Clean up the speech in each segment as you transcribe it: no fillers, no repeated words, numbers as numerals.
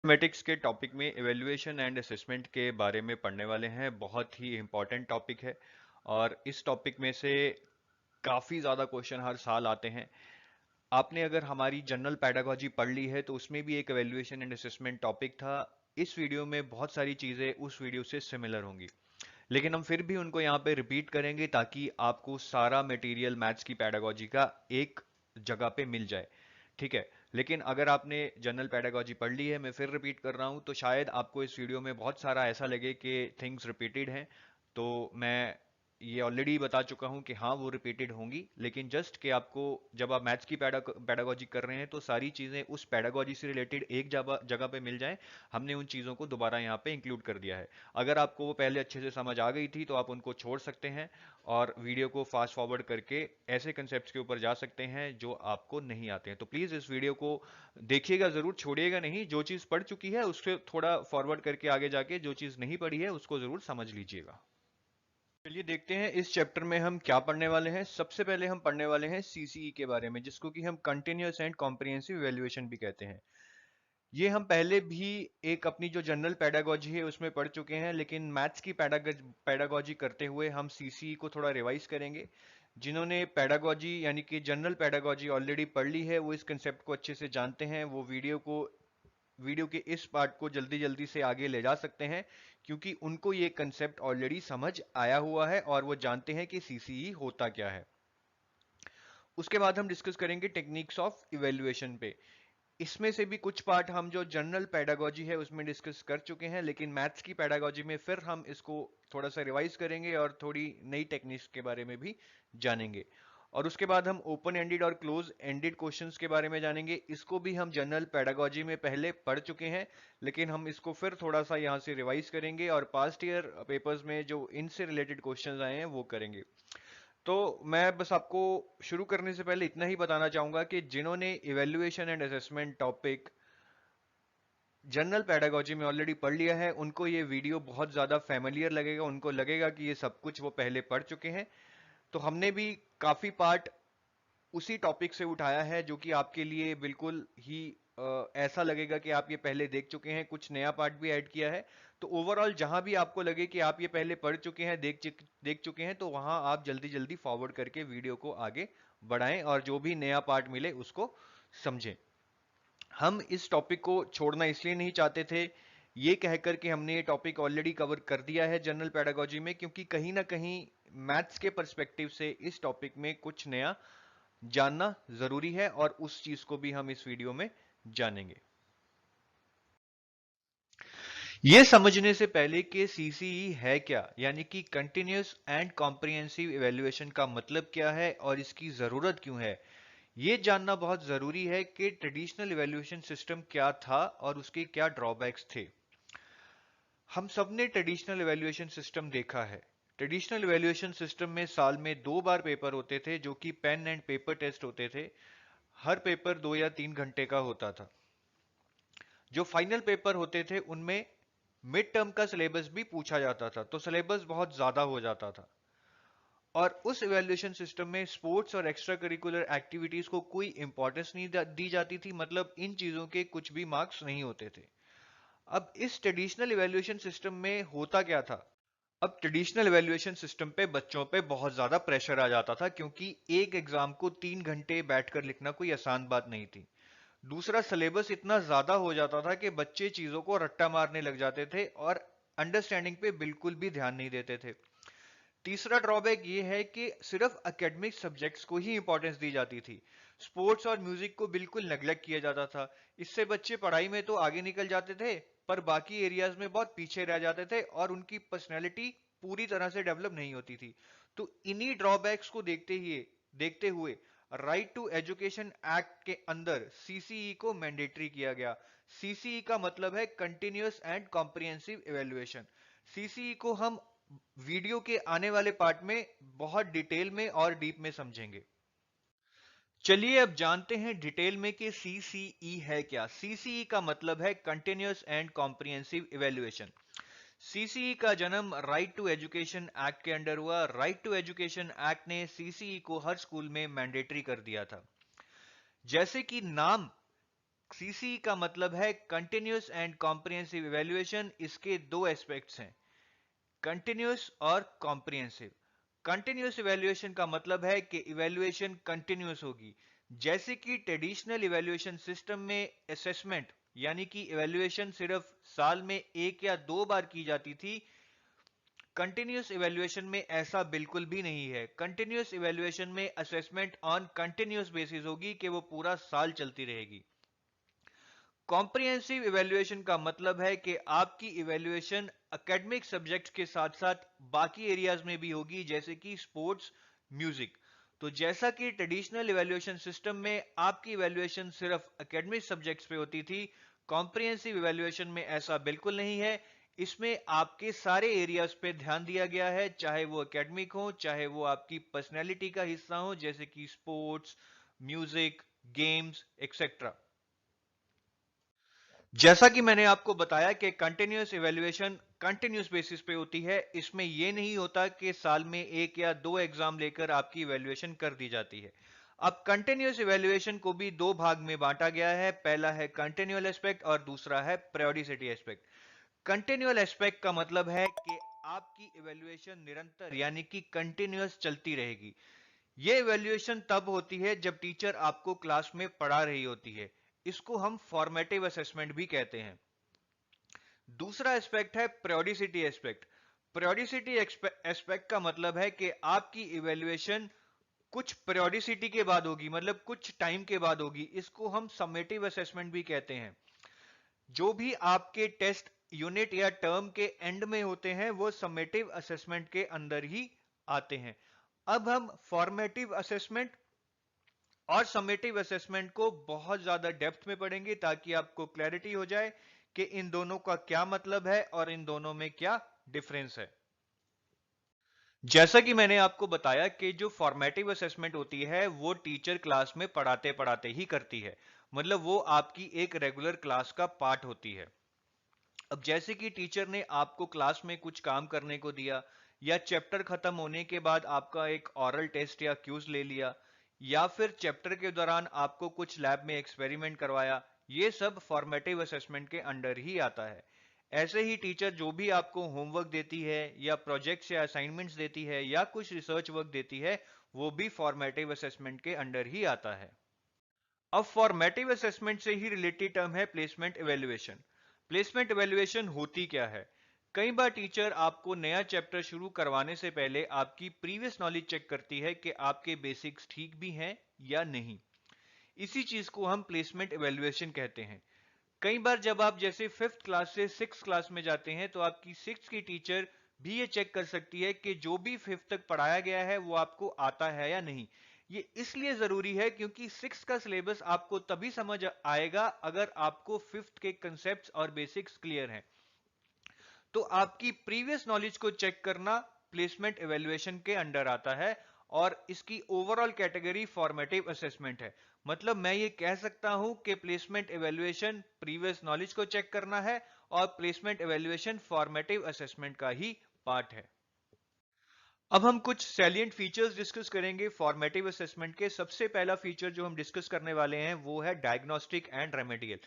Mathematics के topic में evaluation and assessment के बारे में पढ़ने वाले हैं। बहुत ही इम्पोर्टेंट टॉपिक है और इस टॉपिक में से काफ़ी ज़्यादा क्वेश्चन हर साल आते हैं। आपने अगर हमारी जनरल पैडागोजी पढ़ ली है तो उसमें भी एक इवैल्यूएशन एंड असेसमेंट टॉपिक था। इस वीडियो में बहुत सारी चीज़ें उस वीडियो से सिमिलर होंगी, लेकिन हम फिर भी उनको यहाँ पे रिपीट करेंगे ताकि आपको सारा मटेरियल मैथ्स की पैडागोजी का एक जगह पे मिल जाए। ठीक है, लेकिन अगर आपने जनरल पैडागोजी पढ़ ली है, मैं फिर रिपीट कर रहा हूँ, तो शायद आपको इस वीडियो में बहुत सारा ऐसा लगे कि थिंग्स रिपीटेड हैं। तो मैं ये ऑलरेडी बता चुका हूँ कि हाँ वो रिपीटेड होंगी, लेकिन जस्ट कि आपको जब आप मैथ्स की पैडागोजी कर रहे हैं तो सारी चीज़ें उस पैडागोजी से रिलेटेड एक जगह जगह पे मिल जाएं। हमने उन चीज़ों को दोबारा यहाँ पे इंक्लूड कर दिया है। अगर आपको वो पहले अच्छे से समझ आ गई थी तो आप उनको छोड़ सकते हैं और वीडियो को फास्ट फॉरवर्ड करके ऐसे कंसेप्ट्स के ऊपर जा सकते हैं जो आपको नहीं आते हैं। तो प्लीज़ इस वीडियो को देखिएगा ज़रूर, छोड़िएगा नहीं। जो चीज़ पढ़ चुकी है उससे थोड़ा फॉरवर्ड करके आगे जाके जो चीज़ नहीं पढ़ी है उसको ज़रूर समझ लीजिएगा। चलिए देखते हैं इस चैप्टर में हम क्या पढ़ने वाले हैं। सबसे पहले हम पढ़ने वाले हैं सीसीई के बारे में, जिसको कि हम कंटिन्यूअस एंड कॉम्प्रिहेंसिव इवैल्यूएशन भी कहते हैं। ये हम पहले भी एक अपनी जो जनरल पैडागोजी है उसमें पढ़ चुके हैं, लेकिन मैथ्स की पैडागोजी करते हुए हम सीसीई को थोड़ा रिवाइज करेंगे। जिन्होंने पैडागोजी यानी कि जनरल पैडागोजी ऑलरेडी पढ़ ली है वो इस कंसेप्ट को अच्छे से जानते हैं। वो वीडियो के इस पार्ट को जल्दी जल्दी से आगे ले जा सकते हैं, क्योंकि उनको ये कंसेप्ट ऑलरेडी समझ आया हुआ है और वो जानते हैं कि सीसीई होता क्या है। उसके बाद हम डिस्कस करेंगे टेक्निक्स ऑफ इवेल्युएशन पे। इसमें से भी कुछ पार्ट हम जो जनरल पैडागोजी है उसमें डिस्कस कर चुके हैं, लेकिन मैथ्स की पैडागोजी में फिर हम इसको थोड़ा सा रिवाइज करेंगे और थोड़ी नई टेक्निक्स के बारे में भी जानेंगे। और उसके बाद हम ओपन एंडेड और क्लोज एंडेड क्वेश्चंस के बारे में जानेंगे। इसको भी हम जनरल पैडागोजी में पहले पढ़ चुके हैं, लेकिन हम इसको फिर थोड़ा सा यहाँ से रिवाइज करेंगे और पास्ट ईयर पेपर्स में जो इनसे रिलेटेड क्वेश्चंस आए हैं वो करेंगे। तो मैं बस आपको शुरू करने से पहले इतना ही बताना चाहूंगा कि जिन्होंने evaluation and assessment topic general pedagogy में ऑलरेडी पढ़ लिया है उनको ये वीडियो बहुत ज़्यादा फैमिलियर लगेगा। उनको लगेगा कि ये सब कुछ वो पहले पढ़ चुके हैं। तो हमने भी काफ़ी पार्ट उसी टॉपिक से उठाया है जो कि आपके लिए बिल्कुल ही ऐसा लगेगा कि आप ये पहले देख चुके हैं। कुछ नया पार्ट भी ऐड किया है। तो ओवरऑल जहां भी आपको लगे कि आप ये पहले पढ़ चुके हैं, देख चुके हैं, तो वहां आप जल्दी जल्दी फॉरवर्ड करके वीडियो को आगे बढ़ाएं और जो भी नया पार्ट मिले उसको समझें। हम इस टॉपिक को छोड़ना इसलिए नहीं चाहते थे ये कहकर कि हमने ये टॉपिक ऑलरेडी कवर कर दिया है जनरल पैडागोजी में, क्योंकि कहीं ना कहीं मैथ्स के पर्सपेक्टिव से इस टॉपिक में कुछ नया जानना जरूरी है और उस चीज को भी हम इस वीडियो में जानेंगे। ये समझने से पहले कि सीसीई है क्या, यानी कि कंटिन्यूस एंड कॉम्प्रिहेंसिव इवैल्यूएशन का मतलब क्या है और इसकी जरूरत क्यों है, ये जानना बहुत जरूरी है कि ट्रेडिशनल इवैल्यूएशन सिस्टम क्या था और उसके क्या ड्रॉबैक्स थे। हम सब ने ट्रेडिशनल इवैल्यूएशन सिस्टम देखा है। ट्रेडिशनल इवैल्यूएशन सिस्टम में साल में 2 बार पेपर होते थे जो कि पेन एंड पेपर टेस्ट होते थे। हर पेपर 2 या 3 घंटे का होता था। जो फाइनल पेपर होते थे उनमें मिड टर्म का सिलेबस भी पूछा जाता था, तो सिलेबस बहुत ज्यादा हो जाता था। और उस इवैल्यूएशन सिस्टम में स्पोर्ट्स और एक्स्ट्रा करिकुलर एक्टिविटीज को कोई इंपॉर्टेंस नहीं दी जाती थी, मतलब इन चीजों के कुछ भी मार्क्स नहीं होते थे। अब इस ट्रेडिशनल इवैल्यूएशन सिस्टम में होता क्या था, अब ट्रेडिशनल इवैल्यूएशन सिस्टम पे बच्चों पे बहुत ज्यादा प्रेशर आ जाता था, क्योंकि एक एग्जाम को 3 घंटे बैठकर लिखना कोई आसान बात नहीं थी। दूसरा, सिलेबस इतना ज्यादा हो जाता था कि बच्चे चीजों को रट्टा मारने लग जाते थे और अंडरस्टैंडिंग पे बिल्कुल भी ध्यान नहीं देते थे। तीसरा ड्रॉबैक ये है कि सिर्फ एकेडमिक सब्जेक्ट्स को ही इंपॉर्टेंस दी जाती थी। स्पोर्ट्स और म्यूजिक को बिल्कुल नेग्लेक्ट किया जाता था। इससे बच्चे पढ़ाई में तो आगे निकल जाते थे, पर बाकी एरियाज में बहुत पीछे रह जाते थे और उनकी पर्सनैलिटी पूरी तरह से डेवलप नहीं होती थी। तो इन्हीं ड्रॉबैक्स को देखते हुए राइट टू एजुकेशन एक्ट के अंदर सीसीई को मैंडेटरी किया गया। सीसीई का मतलब है continuous and comprehensive evaluation. CCE को हम वीडियो के आने वाले पार्ट में बहुत डिटेल में और डीप में समझेंगे। चलिए अब जानते हैं डिटेल में कि सीसीई है क्या। सीसीई का मतलब है continuous and comprehensive evaluation. CCE का जन्म राइट टू एजुकेशन एक्ट के अंडर हुआ। राइट टू एजुकेशन एक्ट ने सीसीई को हर स्कूल में मैंडेटरी कर दिया था। जैसे कि नाम सीसी का मतलब है कंटिन्यूस एंड कॉम्प्रिहेंसिव इवैल्यूएशन। इसके दो एस्पेक्ट्स हैं, कंटिन्यूस और कॉम्प्रिहेंसिव। कंटिन्यूस इवैल्यूएशन का मतलब है कि इवैल्यूएशन कंटिन्यूस होगी। जैसे कि ट्रेडिशनल इवैल्यूएशन सिस्टम में असेसमेंट यानी कि इवैल्यूएशन सिर्फ साल में एक या दो बार की जाती थी, कंटिन्यूस इवैल्यूएशन में ऐसा बिल्कुल भी नहीं है। कंटिन्यूस इवैल्यूएशन में असेसमेंट ऑन कंटिन्यूस बेसिस होगी कि वो पूरा साल चलती रहेगी। कॉम्प्रिहेंसिव इवैल्यूएशन का मतलब है कि आपकी इवैल्यूएशन एकेडमिक सब्जेक्ट्स के साथ साथ बाकी एरियाज में भी होगी, जैसे कि स्पोर्ट्स, म्यूजिक। तो जैसा कि ट्रेडिशनल इवैल्यूएशन सिस्टम में आपकी इवैल्यूएशन सिर्फ एकेडमिक सब्जेक्ट्स पे होती थी, कॉम्प्रिहेंसिव इवैल्यूएशन में ऐसा बिल्कुल नहीं है। इसमें आपके सारे एरियाज पे ध्यान दिया गया है, चाहे वो एकेडमिक हो, चाहे वो आपकी पर्सनैलिटी का हिस्सा हो, जैसे कि स्पोर्ट्स, म्यूजिक, गेम्स एक्सेट्रा। जैसा कि मैंने आपको बताया कि कंटिन्यूस इवैल्यूएशन कंटिन्यूस बेसिस पे होती है। इसमें यह नहीं होता कि साल में एक या दो एग्जाम लेकर आपकी इवैल्यूएशन कर दी जाती है। अब कंटिन्यूस इवैल्यूएशन को भी दो भाग में बांटा गया है, पहला है कंटिन्यूअल एस्पेक्ट और दूसरा है पेरियोडिसिटी एस्पेक्ट। कंटिन्यूअल एस्पेक्ट का मतलब है कि आपकी इवैल्यूएशन निरंतर यानी कि कंटिन्यूअस चलती रहेगी। यह इवैल्यूएशन तब होती है जब टीचर आपको क्लास में पढ़ा रही होती है। इसको हम फॉर्मेटिव असेसमेंट भी कहते हैं। दूसरा एस्पेक्ट है पेरियोडिसिटी एस्पेक्ट। पेरियोडिसिटी एस्पेक्ट का मतलब है कि आपकी इवैल्यूएशन कुछ पेरियोडिसिटी के बाद होगी, मतलब कुछ टाइम के बाद होगी। इसको हम समेटिव असेसमेंट भी कहते हैं। जो भी आपके टेस्ट यूनिट या टर्म के एंड में होते हैं वो समेटिव असेसमेंट के अंदर ही आते हैं। अब हम फॉर्मेटिव असेसमेंट और समेटिव असेसमेंट को बहुत ज्यादा डेप्थ में पढ़ेंगे ताकि आपको क्लैरिटी हो जाए कि इन दोनों का क्या मतलब है और इन दोनों में क्या डिफरेंस है। जैसा कि मैंने आपको बताया कि जो फॉर्मेटिव असेसमेंट होती है वो टीचर क्लास में पढ़ाते पढ़ाते ही करती है, मतलब वो आपकी एक रेगुलर क्लास का पार्ट होती है। अब जैसे कि टीचर ने आपको क्लास में कुछ काम करने को दिया, या चैप्टर खत्म होने के बाद आपका एक ऑरल टेस्ट या क्यूज ले लिया, या फिर चैप्टर के दौरान आपको कुछ लैब में एक्सपेरिमेंट करवाया, ये सब फॉर्मेटिव असेसमेंट के अंडर ही आता है। ऐसे ही टीचर जो भी आपको होमवर्क देती है या प्रोजेक्ट्स या असाइनमेंट्स देती है या कुछ रिसर्च वर्क देती है, वो भी फॉर्मेटिव असेसमेंट के अंडर ही आता है। अब फॉर्मेटिव असेसमेंट से ही रिलेटेड टर्म है प्लेसमेंट इवैल्यूएशन। प्लेसमेंट इवैल्यूएशन होती क्या है? कई बार टीचर आपको नया चैप्टर शुरू करवाने से पहले आपकी प्रीवियस नॉलेज चेक करती है कि आपके बेसिक्स ठीक भी हैं या नहीं। इसी चीज को हम प्लेसमेंट इवैल्यूएशन कहते हैं। कई बार जब आप जैसे फिफ्थ क्लास से सिक्स क्लास में जाते हैं तो आपकी सिक्स की टीचर भी ये चेक कर सकती है कि जो भी फिफ्थ तक पढ़ाया गया है वो आपको आता है या नहीं। ये इसलिए जरूरी है क्योंकि सिक्स का सिलेबस आपको तभी समझ आएगा अगर आपको फिफ्थ के कंसेप्ट्स और बेसिक्स क्लियर हैं। तो आपकी प्रीवियस नॉलेज को चेक करना प्लेसमेंट इवैल्यूएशन के अंडर आता है, और इसकी ओवरऑल कैटेगरी फॉर्मेटिव असेसमेंट है। मतलब मैं ये कह सकता हूं कि प्लेसमेंट इवैल्यूएशन प्रीवियस नॉलेज को चेक करना है और प्लेसमेंट इवैल्यूएशन फॉर्मेटिव असेसमेंट का ही पार्ट है। अब हम कुछ सैलिएंट फीचर्स डिस्कस करेंगे फॉर्मेटिव असेसमेंट के। सबसे पहला फीचर जो हम डिस्कस करने वाले हैं वो है डायग्नोस्टिक एंड रेमेडियल।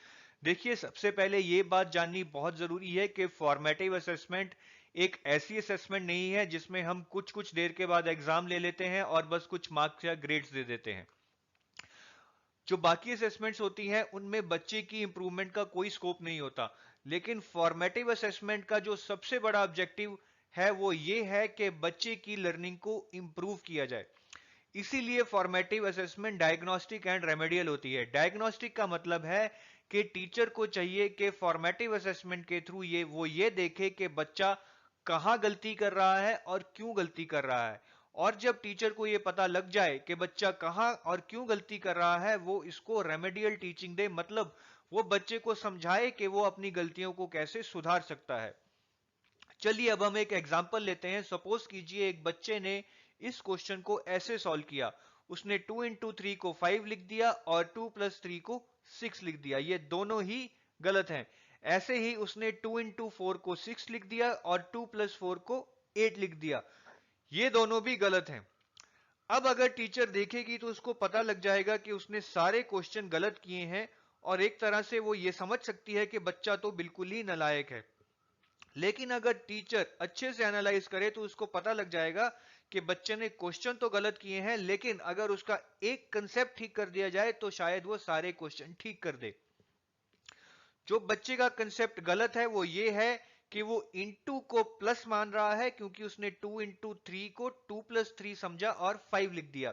देखिए, सबसे पहले ये बात जाननी बहुत जरूरी है कि फॉर्मेटिव असेसमेंट एक ऐसी असेसमेंट नहीं है जिसमें हम कुछ कुछ देर के बाद एग्जाम ले लेते हैं और बस कुछ मार्क्स या ग्रेड्स दे देते हैं। जो बाकी असेसमेंट्स होती हैं उनमें बच्चे की इंप्रूवमेंट का कोई स्कोप नहीं होता, लेकिन फॉर्मेटिव असेसमेंट का जो सबसे बड़ा ऑब्जेक्टिव है वो ये है कि बच्चे की लर्निंग को इंप्रूव किया जाए। इसीलिए formative assessment diagnostic and remedial होती है। डायग्नोस्टिक का मतलब है कि टीचर को चाहिए कि फॉर्मेटिव असेसमेंट के थ्रू ये देखे कि बच्चा कहां गलती कर रहा है और क्यों गलती कर रहा है। और जब टीचर को यह पता लग जाए कि बच्चा कहां और क्यों गलती कर रहा है, वो इसको रेमेडियल टीचिंग दे, मतलब वो बच्चे को समझाए कि वो अपनी गलतियों को कैसे सुधार सकता है। चलिए अब हम एक एग्जांपल लेते हैं। सपोज कीजिए एक बच्चे ने इस क्वेश्चन को ऐसे सॉल्व किया। उसने 2 इंटू 3 को 5 लिख दिया और 2 प्लस 3 को 6 लिख दिया। ये दोनों ही गलत हैं। ऐसे ही उसने 2 इंटू 4 को 6 लिख दिया और 2 प्लस 4 को 8 लिख दिया। ये दोनों भी गलत हैं। अब अगर टीचर देखेगी तो उसको पता लग जाएगा कि उसने सारे क्वेश्चन गलत किए हैं और एक तरह से वो ये समझ सकती है कि बच्चा तो बिल्कुल ही नालायक है। लेकिन अगर टीचर अच्छे से एनालाइज करे तो उसको पता लग जाएगा कि बच्चे ने क्वेश्चन तो गलत किए हैं, लेकिन अगर उसका एक कंसेप्ट ठीक कर दिया जाए तो शायद वो सारे क्वेश्चन ठीक कर दे। जो बच्चे का कंसेप्ट गलत है वो ये है कि वो इंटू को प्लस मान रहा है, क्योंकि उसने 2 into 3 को 2+3 समझा और 5 लिख दिया,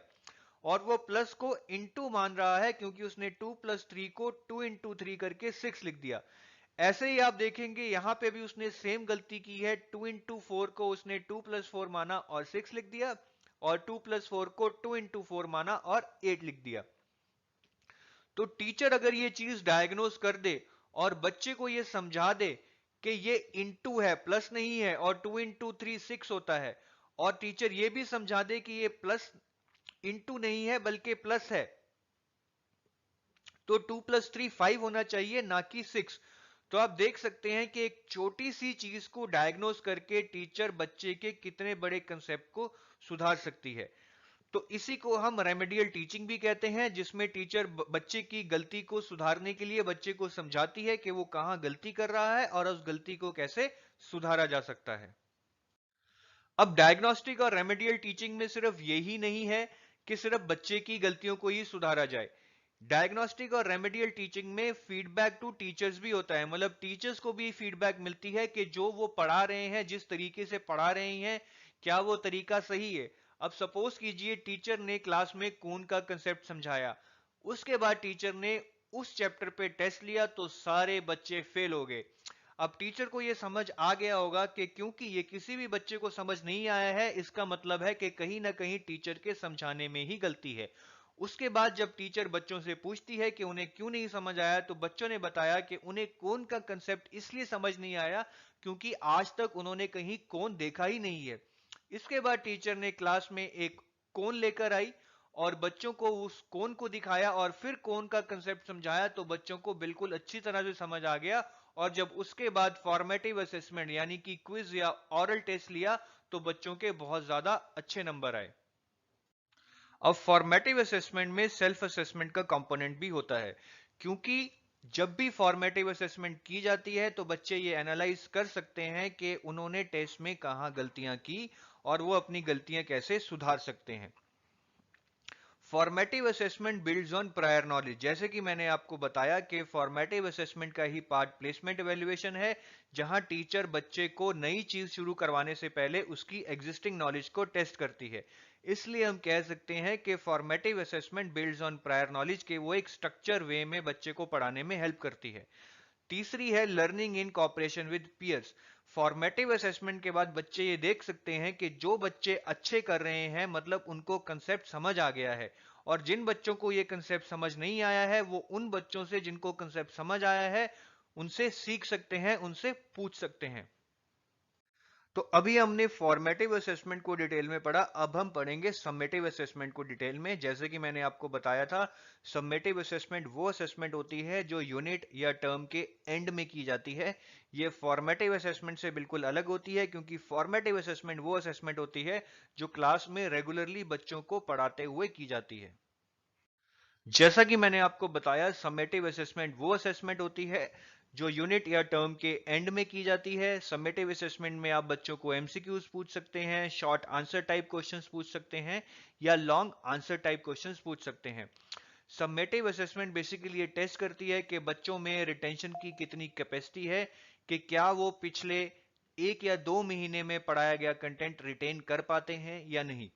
और वो प्लस को इंटू मान रहा है क्योंकि उसने 2+3 को 2 into 3 करके 6 लिख दिया। ऐसे ही आप देखेंगे यहां पे भी उसने सेम गलती की है, 2 into 4 को उसने 2+4 माना और 6 लिख दिया, और 2+4 को 2 into 4 माना और 8 लिख दिया। तो टीचर अगर ये चीज डायग्नोज कर दे और बच्चे को ये समझा दे कि ये इंटू है, प्लस नहीं है, और 2 into 3 6 होता है, और टीचर ये भी समझा दे कि ये प्लस इंटू नहीं है बल्कि प्लस है, तो 2+3 5 होना चाहिए ना कि 6। तो आप देख सकते हैं कि एक छोटी सी चीज को डायग्नोज करके टीचर बच्चे के कितने बड़े कंसेप्ट को सुधार सकती है। तो इसी को हम रेमेडियल टीचिंग भी कहते हैं, जिसमें टीचर बच्चे की गलती को सुधारने के लिए बच्चे को समझाती है कि वो कहां गलती कर रहा है और उस गलती को कैसे सुधारा जा सकता है। अब डायग्नोस्टिक और रेमेडियल टीचिंग में सिर्फ यही नहीं है कि सिर्फ बच्चे की गलतियों को ही सुधारा जाए। डायग्नोस्टिक और रेमेडियल टीचिंग में फीडबैक टू टीचर्स भी होता है, मतलब टीचर्स को भी फीडबैक मिलती है कि जो वो पढ़ा रहे हैं, जिस तरीके से पढ़ा रहे हैं, क्या वो तरीका सही है। अब सपोज कीजिए टीचर ने क्लास में कून का कंसेप्ट समझाया, उसके बाद टीचर ने उस चैप्टर पे टेस्ट लिया तो सारे बच्चे फेल हो गए। अब टीचर को यह समझ आ गया होगा कि क्योंकि ये किसी भी बच्चे को समझ नहीं आया है, इसका मतलब है कि कहीं ना कहीं टीचर के समझाने में ही गलती है। उसके बाद जब टीचर बच्चों से पूछती है कि उन्हें क्यों नहीं समझ आया, तो बच्चों ने बताया कि उन्हें कौन का कंसेप्ट इसलिए समझ नहीं आया क्योंकि आज तक उन्होंने कहीं कौन देखा ही नहीं है। इसके बाद टीचर ने क्लास में एक कोन लेकर आई और बच्चों को उस कोन को दिखाया और फिर कोन का कंसेप्ट समझाया, तो बच्चों को बिल्कुल अच्छी तरह से समझ आ गया। और जब उसके बाद फॉर्मेटिव असेसमेंट यानी कि क्विज या ऑरल टेस्ट लिया तो बच्चों के बहुत ज्यादा अच्छे नंबर आए। अब फॉर्मेटिव असेसमेंट में सेल्फ असेसमेंट का कंपोनेंट भी होता है, क्योंकि जब भी फॉर्मेटिव असेसमेंट की जाती है तो बच्चे ये एनालाइज कर सकते हैं कि उन्होंने टेस्ट में कहां गलतियां की और वो अपनी गलतियां कैसे सुधार सकते हैं। Formative assessment builds on prior knowledge, जैसे कि मैंने आपको बताया कि फॉर्मेटिव असेसमेंट का ही पार्ट प्लेसमेंट एवेल्युएशन है, जहां टीचर बच्चे को नई चीज शुरू करवाने से पहले उसकी एग्जिस्टिंग नॉलेज को टेस्ट करती है। इसलिए हम कह सकते हैं कि formative assessment builds on prior knowledge के वो एक स्ट्रक्चर वे में बच्चे को पढ़ाने में हेल्प करती है। तीसरी है learning in cooperation with peers. Formative assessment के बाद बच्चे ये देख सकते हैं कि जो बच्चे अच्छे कर रहे हैं, मतलब उनको कंसेप्ट समझ आ गया है, और जिन बच्चों को ये कंसेप्ट समझ नहीं आया है वो उन बच्चों से जिनको कंसेप्ट समझ आया है उनसे सीख सकते हैं, उनसे पूछ सकते हैं। तो अभी हमने फॉर्मेटिव असेसमेंट को डिटेल में पढ़ा, अब हम पढ़ेंगे समेटिव असेसमेंट को डिटेल में। जैसे कि मैंने आपको बताया था, समेटिव असेसमेंट वो असेसमेंट होती है जो यूनिट या टर्म के एंड में की जाती है। ये फॉर्मेटिव असेसमेंट से बिल्कुल अलग होती है, क्योंकि फॉर्मेटिव असेसमेंट वो असेसमेंट होती है जो क्लास में रेगुलरली बच्चों को पढ़ाते हुए की जाती है। जैसा कि मैंने आपको बताया, समेटिव असेसमेंट वो असेसमेंट होती है जो यूनिट या टर्म के एंड में की जाती है। समेटिव असेसमेंट में आप बच्चों को एमसीक्यूज पूछ सकते हैं, शॉर्ट आंसर टाइप क्वेश्चंस पूछ सकते हैं, या लॉन्ग आंसर टाइप क्वेश्चंस पूछ सकते हैं। समेटिव असेसमेंट बेसिकली ये टेस्ट करती है कि बच्चों में रिटेंशन की कितनी कैपेसिटी है, कि क्या वो पिछले 1 या 2 महीने में पढ़ाया गया कंटेंट रिटेन कर पाते हैं या नहीं।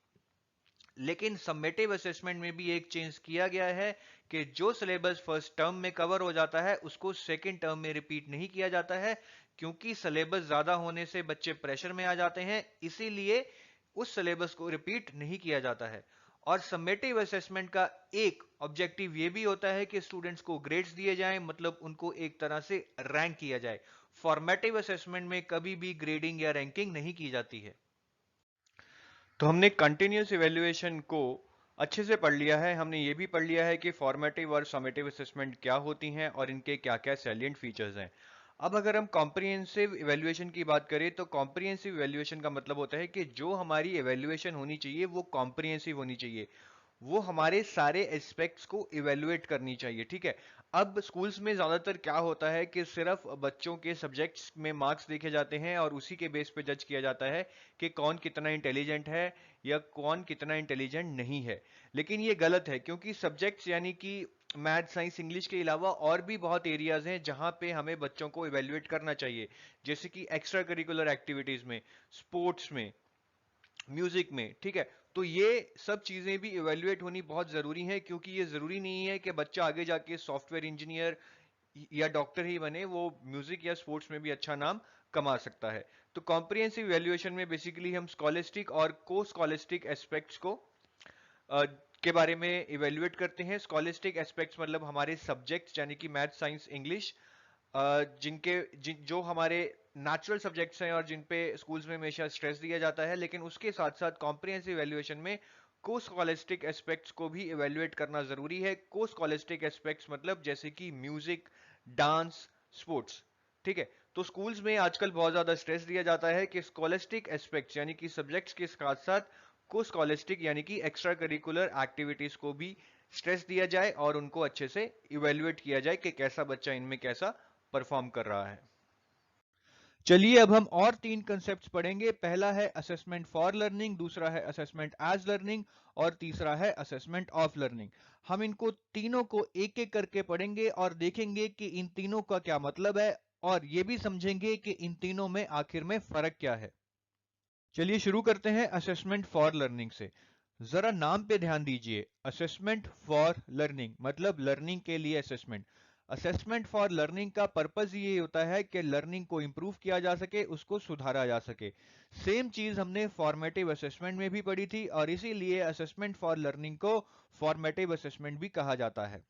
लेकिन समेटिव असेसमेंट में भी एक चेंज किया गया है कि जो सिलेबस फर्स्ट टर्म में कवर हो जाता है उसको सेकंड टर्म में रिपीट नहीं किया जाता है, क्योंकि सिलेबस ज्यादा होने से बच्चे प्रेशर में आ जाते हैं, इसीलिए उस सिलेबस को रिपीट नहीं किया जाता है। और समेटिव असेसमेंट का एक ऑब्जेक्टिव ये भी होता है कि स्टूडेंट्स को ग्रेड्स दिए जाएं, मतलब उनको एक तरह से रैंक किया जाए। फॉर्मेटिव असेसमेंट में कभी भी ग्रेडिंग या रैंकिंग नहीं की जाती है। तो हमने कंटिन्यूस इवेल्युएशन को अच्छे से पढ़ लिया है। हमने ये भी पढ़ लिया है कि फॉर्मेटिव और समेटिव असेसमेंट क्या होती हैं और इनके क्या क्या सैलिएंट फीचर्स हैं। अब अगर हम कॉम्प्रिहेंसिव इवेल्युएशन की बात करें तो कॉम्प्रिहेंसिव इवेल्युएशन का मतलब होता है कि जो हमारी इवेल्युएशन होनी चाहिए वो कॉम्प्रिहेंसिव होनी चाहिए, वो हमारे सारे एस्पेक्ट्स को इवेल्युएट करनी चाहिए। ठीक है, अब स्कूल्स में ज़्यादातर क्या होता है कि सिर्फ बच्चों के सब्जेक्ट्स में मार्क्स देखे जाते हैं और उसी के बेस पे जज किया जाता है कि कौन कितना इंटेलिजेंट है या कौन कितना इंटेलिजेंट नहीं है। लेकिन ये गलत है, क्योंकि सब्जेक्ट्स यानी कि मैथ, साइंस, इंग्लिश के अलावा और भी बहुत एरियाज हैं जहाँ पे हमें बच्चों को इवेल्युएट करना चाहिए। जैसे कि एक्स्ट्रा करिकुलर एक्टिविटीज में, स्पोर्ट्स में, म्यूजिक में, ठीक है। तो ये सब चीजें भी इवेल्युएट होनी बहुत जरूरी है, क्योंकि ये जरूरी नहीं है कि बच्चा आगे जाके सॉफ्टवेयर इंजीनियर या डॉक्टर ही बने, वो म्यूजिक या स्पोर्ट्स में भी अच्छा नाम कमा सकता है। तो कॉम्प्रिहेंसिव इवैल्यूएशन में बेसिकली हम स्कॉलिस्टिक और को स्कॉलिस्टिक एस्पेक्ट्स को अ, के बारे में इवेल्युएट करते हैं। स्कॉलिस्टिक एस्पेक्ट्स मतलब हमारे सब्जेक्ट्स यानी कि मैथ, साइंस, इंग्लिश, जो हमारे नेचुरल सब्जेक्ट्स हैं और जिन पे स्कूल्स में हमेशा स्ट्रेस दिया जाता है, लेकिन उसके साथ साथ कॉम्प्रिहेंसिव इवैल्यूएशन में को स्कॉलिस्टिक एस्पेक्ट्स को भी इवैल्यूएट करना जरूरी है। को स्कॉलिस्टिक एस्पेक्ट्स मतलब जैसे कि म्यूजिक, डांस, स्पोर्ट्स, ठीक है। तो स्कूल्स में आजकल बहुत ज्यादा स्ट्रेस दिया जाता है कि स्कॉलिस्टिक एस्पेक्ट्स यानी कि सब्जेक्ट्स के साथ साथ को स्कॉलिस्टिक यानी कि एक्स्ट्रा करिकुलर एक्टिविटीज को भी स्ट्रेस दिया जाए और उनको अच्छे से इवैल्यूएट किया जाए कि कैसा बच्चा इनमें कैसा परफॉर्म कर रहा है। चलिए अब हम और तीन कंसेप्ट्स पढ़ेंगे। पहला है असेसमेंट फॉर लर्निंग, दूसरा है असेसमेंट एज लर्निंग और तीसरा है असेसमेंट ऑफ लर्निंग। हम इनको तीनों को एक एक करके पढ़ेंगे और देखेंगे कि इन तीनों का क्या मतलब है, और ये भी समझेंगे कि इन तीनों में आखिर में फर्क क्या है। चलिए शुरू करते हैं असेसमेंट फॉर लर्निंग से। जरा नाम पे ध्यान दीजिए, असेसमेंट फॉर लर्निंग मतलब लर्निंग के लिए असेसमेंट। असेसमेंट फॉर लर्निंग का पर्पस ये होता है कि लर्निंग को इंप्रूव किया जा सके, उसको सुधारा जा सके। सेम चीज हमने फॉर्मेटिव असेसमेंट में भी पढ़ी थी और इसीलिए असेसमेंट फॉर लर्निंग को फॉर्मेटिव असेसमेंट भी कहा जाता है।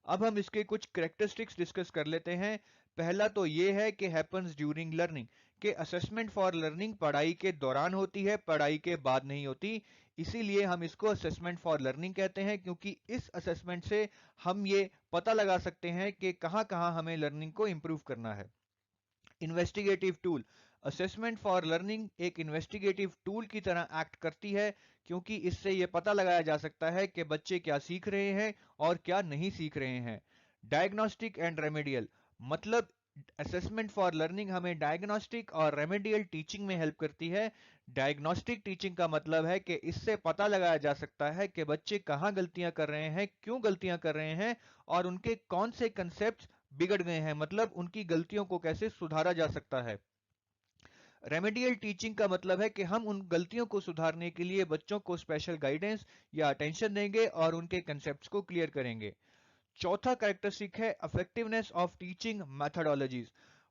अब हम इसके कुछ करेक्टरिस्टिक्स डिस्कस कर लेते हैं। पहला तो ये है कि हैपन्स ड्यूरिंग लर्निंग, कि असेसमेंट फॉर लर्निंग पढ़ाई के दौरान होती है, पढ़ाई के बाद नहीं होती। इसीलिए हम इसको असेसमेंट फॉर लर्निंग कहते हैं, क्योंकि इस असेसमेंट से हम ये पता लगा सकते हैं कि कहाँ कहाँ हमें लर्निंग को इंप्रूव करना है। Investigative tool, assessment for learning एक इन्वेस्टिगेटिव टूल की तरह एक्ट करती है, क्योंकि इससे यह पता लगाया जा सकता है कि बच्चे क्या सीख रहे हैं और क्या नहीं सीख रहे हैं। डायग्नोस्टिक एंड रेमेडियल, मतलब असेसमेंट फॉर लर्निंग हमें डायग्नोस्टिक और रेमेडियल टीचिंग में हेल्प करती है। डायग्नोस्टिक टीचिंग का मतलब है कि इससे पता लगाया जा सकता है कि बच्चे कहाँ गलतियां कर रहे हैं, क्यों गलतियां कर रहे हैं और उनके कौन से कंसेप्ट बिगड़ गए हैं, मतलब उनकी गलतियों को कैसे सुधारा जा सकता है। रेमेडियल टीचिंग का मतलब है कि हम उन गलतियों को सुधारने के लिए बच्चों को स्पेशल गाइडेंस या अटेंशन देंगे और उनके कंसेप्ट्स को क्लियर करेंगे। चौथा कैरेक्टरिस्टिक है इफेक्टिवनेस ऑफ टीचिंग मेथडोलॉजीज,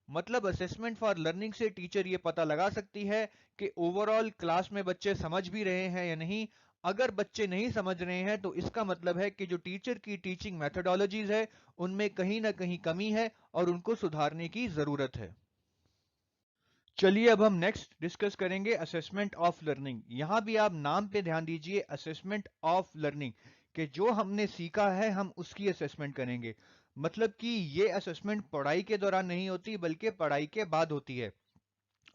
मतलब असेसमेंट फॉर लर्निंग से टीचर ये पता लगा सकती है कि ओवरऑल क्लास में बच्चे समझ भी रहे हैं या नहीं। अगर बच्चे नहीं समझ रहे हैं तो इसका मतलब है कि जो टीचर की टीचिंग मेथडोलॉजीज है उनमें कहीं ना कहीं कमी है और उनको सुधारने की जरूरत है। चलिए अब हम नेक्स्ट डिस्कस करेंगे असेसमेंट ऑफ लर्निंग। यहां भी आप नाम पे ध्यान दीजिए, असेसमेंट ऑफ लर्निंग, कि जो हमने सीखा है हम उसकी असेसमेंट करेंगे। मतलब कि ये असेसमेंट पढ़ाई के दौरान नहीं होती बल्कि पढ़ाई के बाद होती है,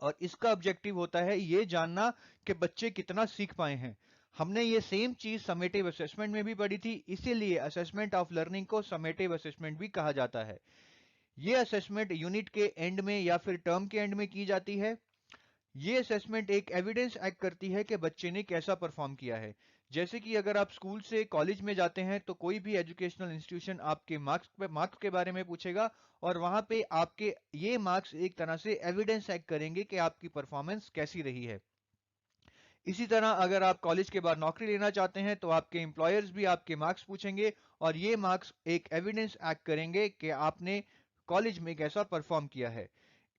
और इसका ऑब्जेक्टिव होता है ये जानना कि बच्चे कितना सीख पाए हैं। हमने ये सेम चीज समेटिव असेसमेंट में भी पढ़ी थी, इसीलिए असेसमेंट ऑफ लर्निंग को समेटिव असेसमेंट भी कहा जाता है। ये असेसमेंट यूनिट के एंड में या फिर टर्म के एंड में की जाती है। ये असेसमेंट एक एविडेंस एक्ट करती है कि बच्चे ने कैसा परफॉर्म किया है। जैसे कि अगर आप स्कूल से कॉलेज में जाते हैं तो कोई भी एजुकेशनल इंस्टीट्यूशन आपके मार्क्स के बारे में पूछेगा, और वहां पे आपके ये मार्क्स एक तरह से एविडेंस एक्ट करेंगे कि आपकी परफॉर्मेंस कैसी रही है। इसी तरह अगर आप कॉलेज के बाद नौकरी लेना चाहते हैं तो आपके एम्प्लॉयर्स भी आपके मार्क्स पूछेंगे, और ये मार्क्स एक एविडेंस एक्ट करेंगे कि आपने कॉलेज में कैसा परफॉर्म किया है।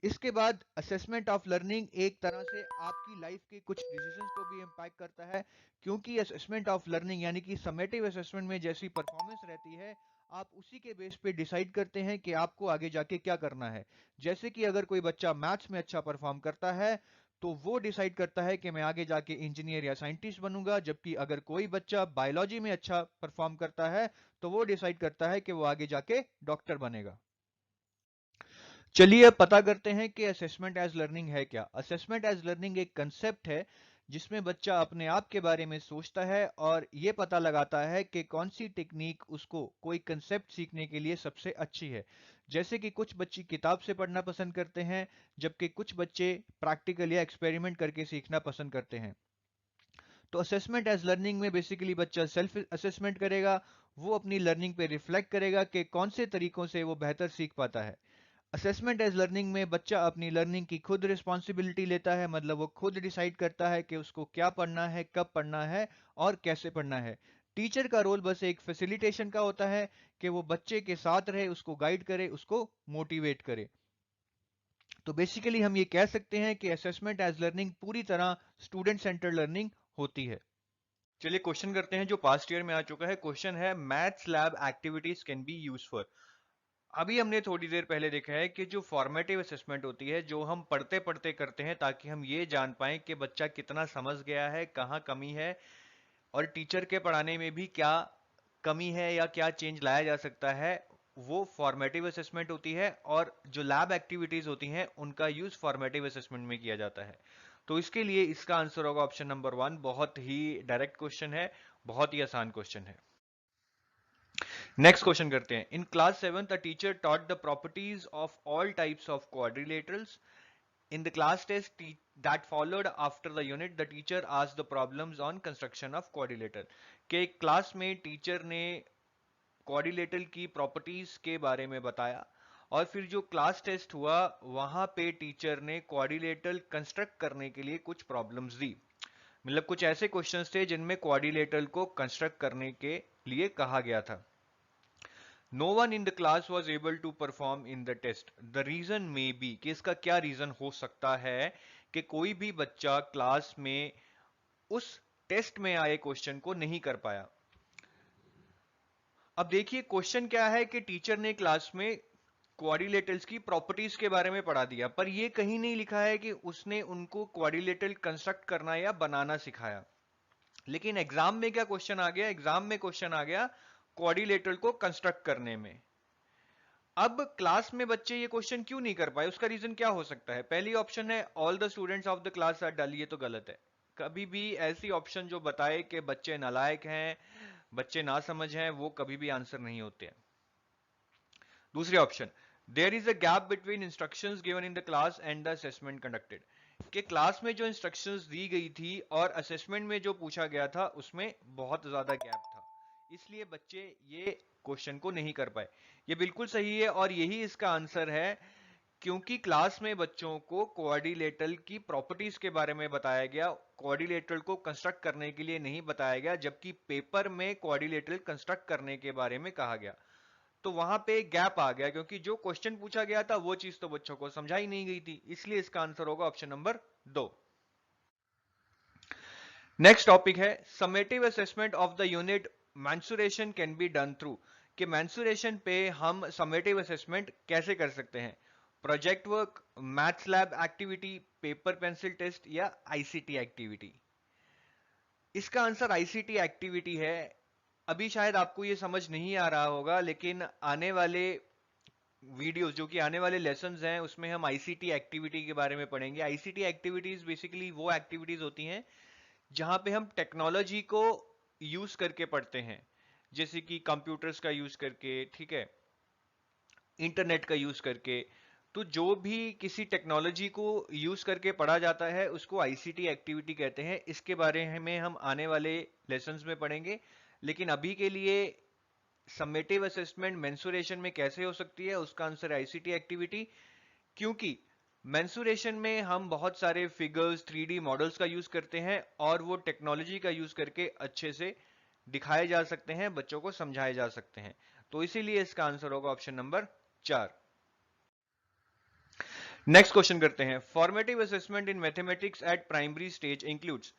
इसके बाद असेसमेंट ऑफ लर्निंग एक तरह से आपकी लाइफ के कुछ डिसीजंस को भी इम्पैक्ट करता है, क्योंकि असेसमेंट ऑफ लर्निंग यानी कि समेटिव असेसमेंट में जैसी परफॉर्मेंस रहती है आप उसी के बेस पे डिसाइड करते हैं कि आपको आगे जाके क्या करना है। जैसे कि अगर कोई बच्चा मैथ्स में अच्छा परफॉर्म करता है तो वो डिसाइड करता है कि मैं आगे जाके इंजीनियर या साइंटिस्ट बनूंगा, जबकि अगर कोई बच्चा बायोलॉजी में अच्छा परफॉर्म करता है तो वो डिसाइड करता है कि वो आगे जाके डॉक्टर बनेगा। चलिए अब पता करते हैं कि असेसमेंट एज लर्निंग है क्या। असेसमेंट एज लर्निंग एक कंसेप्ट है जिसमें बच्चा अपने आप के बारे में सोचता है और ये पता लगाता है कि कौन सी टेक्निक उसको कोई कंसेप्ट सीखने के लिए सबसे अच्छी है। जैसे कि कुछ बच्चे किताब से पढ़ना पसंद करते हैं, जबकि कुछ बच्चे प्रैक्टिकल या एक्सपेरिमेंट करके सीखना पसंद करते हैं। तो असेसमेंट एज लर्निंग में बेसिकली बच्चा सेल्फ असेसमेंट करेगा, वो अपनी लर्निंग पे रिफ्लेक्ट करेगा कि कौन से तरीकों से वो बेहतर सीख पाता है। असेसमेंट एज लर्निंग में बच्चा अपनी लर्निंग की खुद रिस्पॉन्सिबिलिटी लेता है, मतलब वो खुद डिसाइड करता है कि उसको क्या पढ़ना है, कब पढ़ना है और कैसे पढ़ना है। टीचर का रोल बस एक फैसिलिटेशन का होता है कि वो बच्चे के साथ रहे, उसको गाइड करे, उसको मोटिवेट करे। तो बेसिकली हम ये कह सकते हैं कि असेसमेंट एज लर्निंग पूरी तरह स्टूडेंट सेंटर्ड लर्निंग होती है। चलिए क्वेश्चन करते हैं जो पास्ट ईयर में आ चुका है। क्वेश्चन है maths lab activities can be use for. अभी हमने थोड़ी देर पहले देखा है कि जो फॉर्मेटिव असेसमेंट होती है, जो हम पढ़ते पढ़ते करते हैं ताकि हम ये जान पाएं कि बच्चा कितना समझ गया है, कहाँ कमी है और टीचर के पढ़ाने में भी क्या कमी है या क्या चेंज लाया जा सकता है, वो फॉर्मेटिव असेसमेंट होती है। और जो लैब एक्टिविटीज होती हैं उनका यूज फॉर्मेटिव असेसमेंट में किया जाता है। तो इसके लिए इसका आंसर होगा ऑप्शन नंबर 1। बहुत ही डायरेक्ट क्वेश्चन है, बहुत ही आसान क्वेश्चन है। नेक्स्ट क्वेश्चन करते हैं। In class 7th the teacher taught the properties of all types of quadrilaterals. In the class test that followed after the unit, the teacher asked the problems on construction of quadrilateral. के class में teacher ने quadrilateral की properties के बारे में बताया और फिर जो क्लास टेस्ट हुआ वहां पे टीचर ने क्वाड्रिलेटरल कंस्ट्रक्ट करने के लिए कुछ प्रॉब्लम्स दी। मतलब कुछ ऐसे क्वेश्चंस थे जिनमें क्वाड्रिलेटरल को कंस्ट्रक्ट करने के लिए कहा गया था। No one in the class was able to perform in the test. The reason may be कि इसका क्या रीजन हो सकता है कि कोई भी बच्चा क्लास में उस टेस्ट में आए क्वेश्चन को नहीं कर पाया। अब देखिए क्वेश्चन क्या है कि टीचर ने क्लास में क्वाड्रिलेटरल्स की प्रॉपर्टीज के बारे में पढ़ा दिया, पर यह कहीं नहीं लिखा है कि उसने उनको क्वाड्रिलेटरल कंस्ट्रक्ट करना या बनाना सिखाया। लेकिन एग्जाम में क्या क्वेश्चन आ गया? एग्जाम में क्वेश्चन आ गया क्वाड्रिलेटरल को कंस्ट्रक्ट करने में। अब क्लास में बच्चे ये क्वेश्चन क्यों नहीं कर पाए? उसका रीजन क्या हो सकता है? पहली ऑप्शन है all the students of the class are dull. ये तो गलत है। कभी भी ऐसी ऑप्शन जो बताए कि बच्चे नालायक हैं, बच्चे ना समझ हैं, वो कभी भी आंसर नहीं होते हैं। दूसरी option, there is a gap between instructions given in the class and the assessment conducted. कि क्लास में जो इंस्ट्रक्शंस दी गई थी और असेसमेंट में जो पूछा गया था उसमें बहुत ज्यादा गैप था, इसलिए बच्चे ये क्वेश्चन को नहीं कर पाए। ये बिल्कुल सही है और यही इसका आंसर है, क्योंकि क्लास में बच्चों को क्वाड्रिलेटरल की प्रॉपर्टीज के बारे में बताया गया, क्वाड्रिलेटरल को कंस्ट्रक्ट करने के लिए नहीं बताया गया, जबकि पेपर में क्वाड्रिलेटरल कंस्ट्रक्ट करने के बारे में कहा गया। तो वहां पे गैप आ गया, क्योंकि जो क्वेश्चन पूछा गया था वो चीज तो बच्चों को समझाई नहीं गई थी, इसलिए इसका आंसर होगा ऑप्शन नंबर 2। नेक्स्ट टॉपिक है summative assessment of the unit mensuration can be done through. कि मैंसुरेशन पे हम समेटिव असेसमेंट कैसे कर सकते हैं? Project work, maths lab activity, paper pencil test या आईसीटी एक्टिविटी। इसका आंसर आईसीटी एक्टिविटी है। अभी शायद आपको ये समझ नहीं आ रहा होगा, लेकिन आने वाले वीडियोस, जो कि आने वाले लेसन्स हैं, उसमें हम आईसीटी एक्टिविटी के बारे में पढ़ेंगे। आईसीटी एक्टिविटीज बेसिकली वो एक्टिविटीज होती हैं जहां पे हम टेक्नोलॉजी को यूज करके पढ़ते हैं, जैसे कि कंप्यूटर्स का यूज करके, ठीक है, इंटरनेट का यूज करके। तो जो भी किसी टेक्नोलॉजी को यूज करके पढ़ा जाता है उसको आईसीटी एक्टिविटी कहते हैं। इसके बारे में हम आने वाले लेसन्स में पढ़ेंगे। लेकिन अभी के लिए समेटिव असेसमेंट मेंसुरेशन में कैसे हो सकती है, उसका आंसर आईसीटी एक्टिविटी। क्योंकि मेंसुरेशन में हम बहुत सारे फिगर्स, 3D मॉडल्स का यूज करते हैं और वो टेक्नोलॉजी का यूज करके अच्छे से दिखाए जा सकते हैं, बच्चों को समझाए जा सकते हैं। तो इसीलिए इसका आंसर होगा ऑप्शन नंबर 4। नेक्स्ट क्वेश्चन करते हैं। Formative assessment in mathematics eight primary stage includes.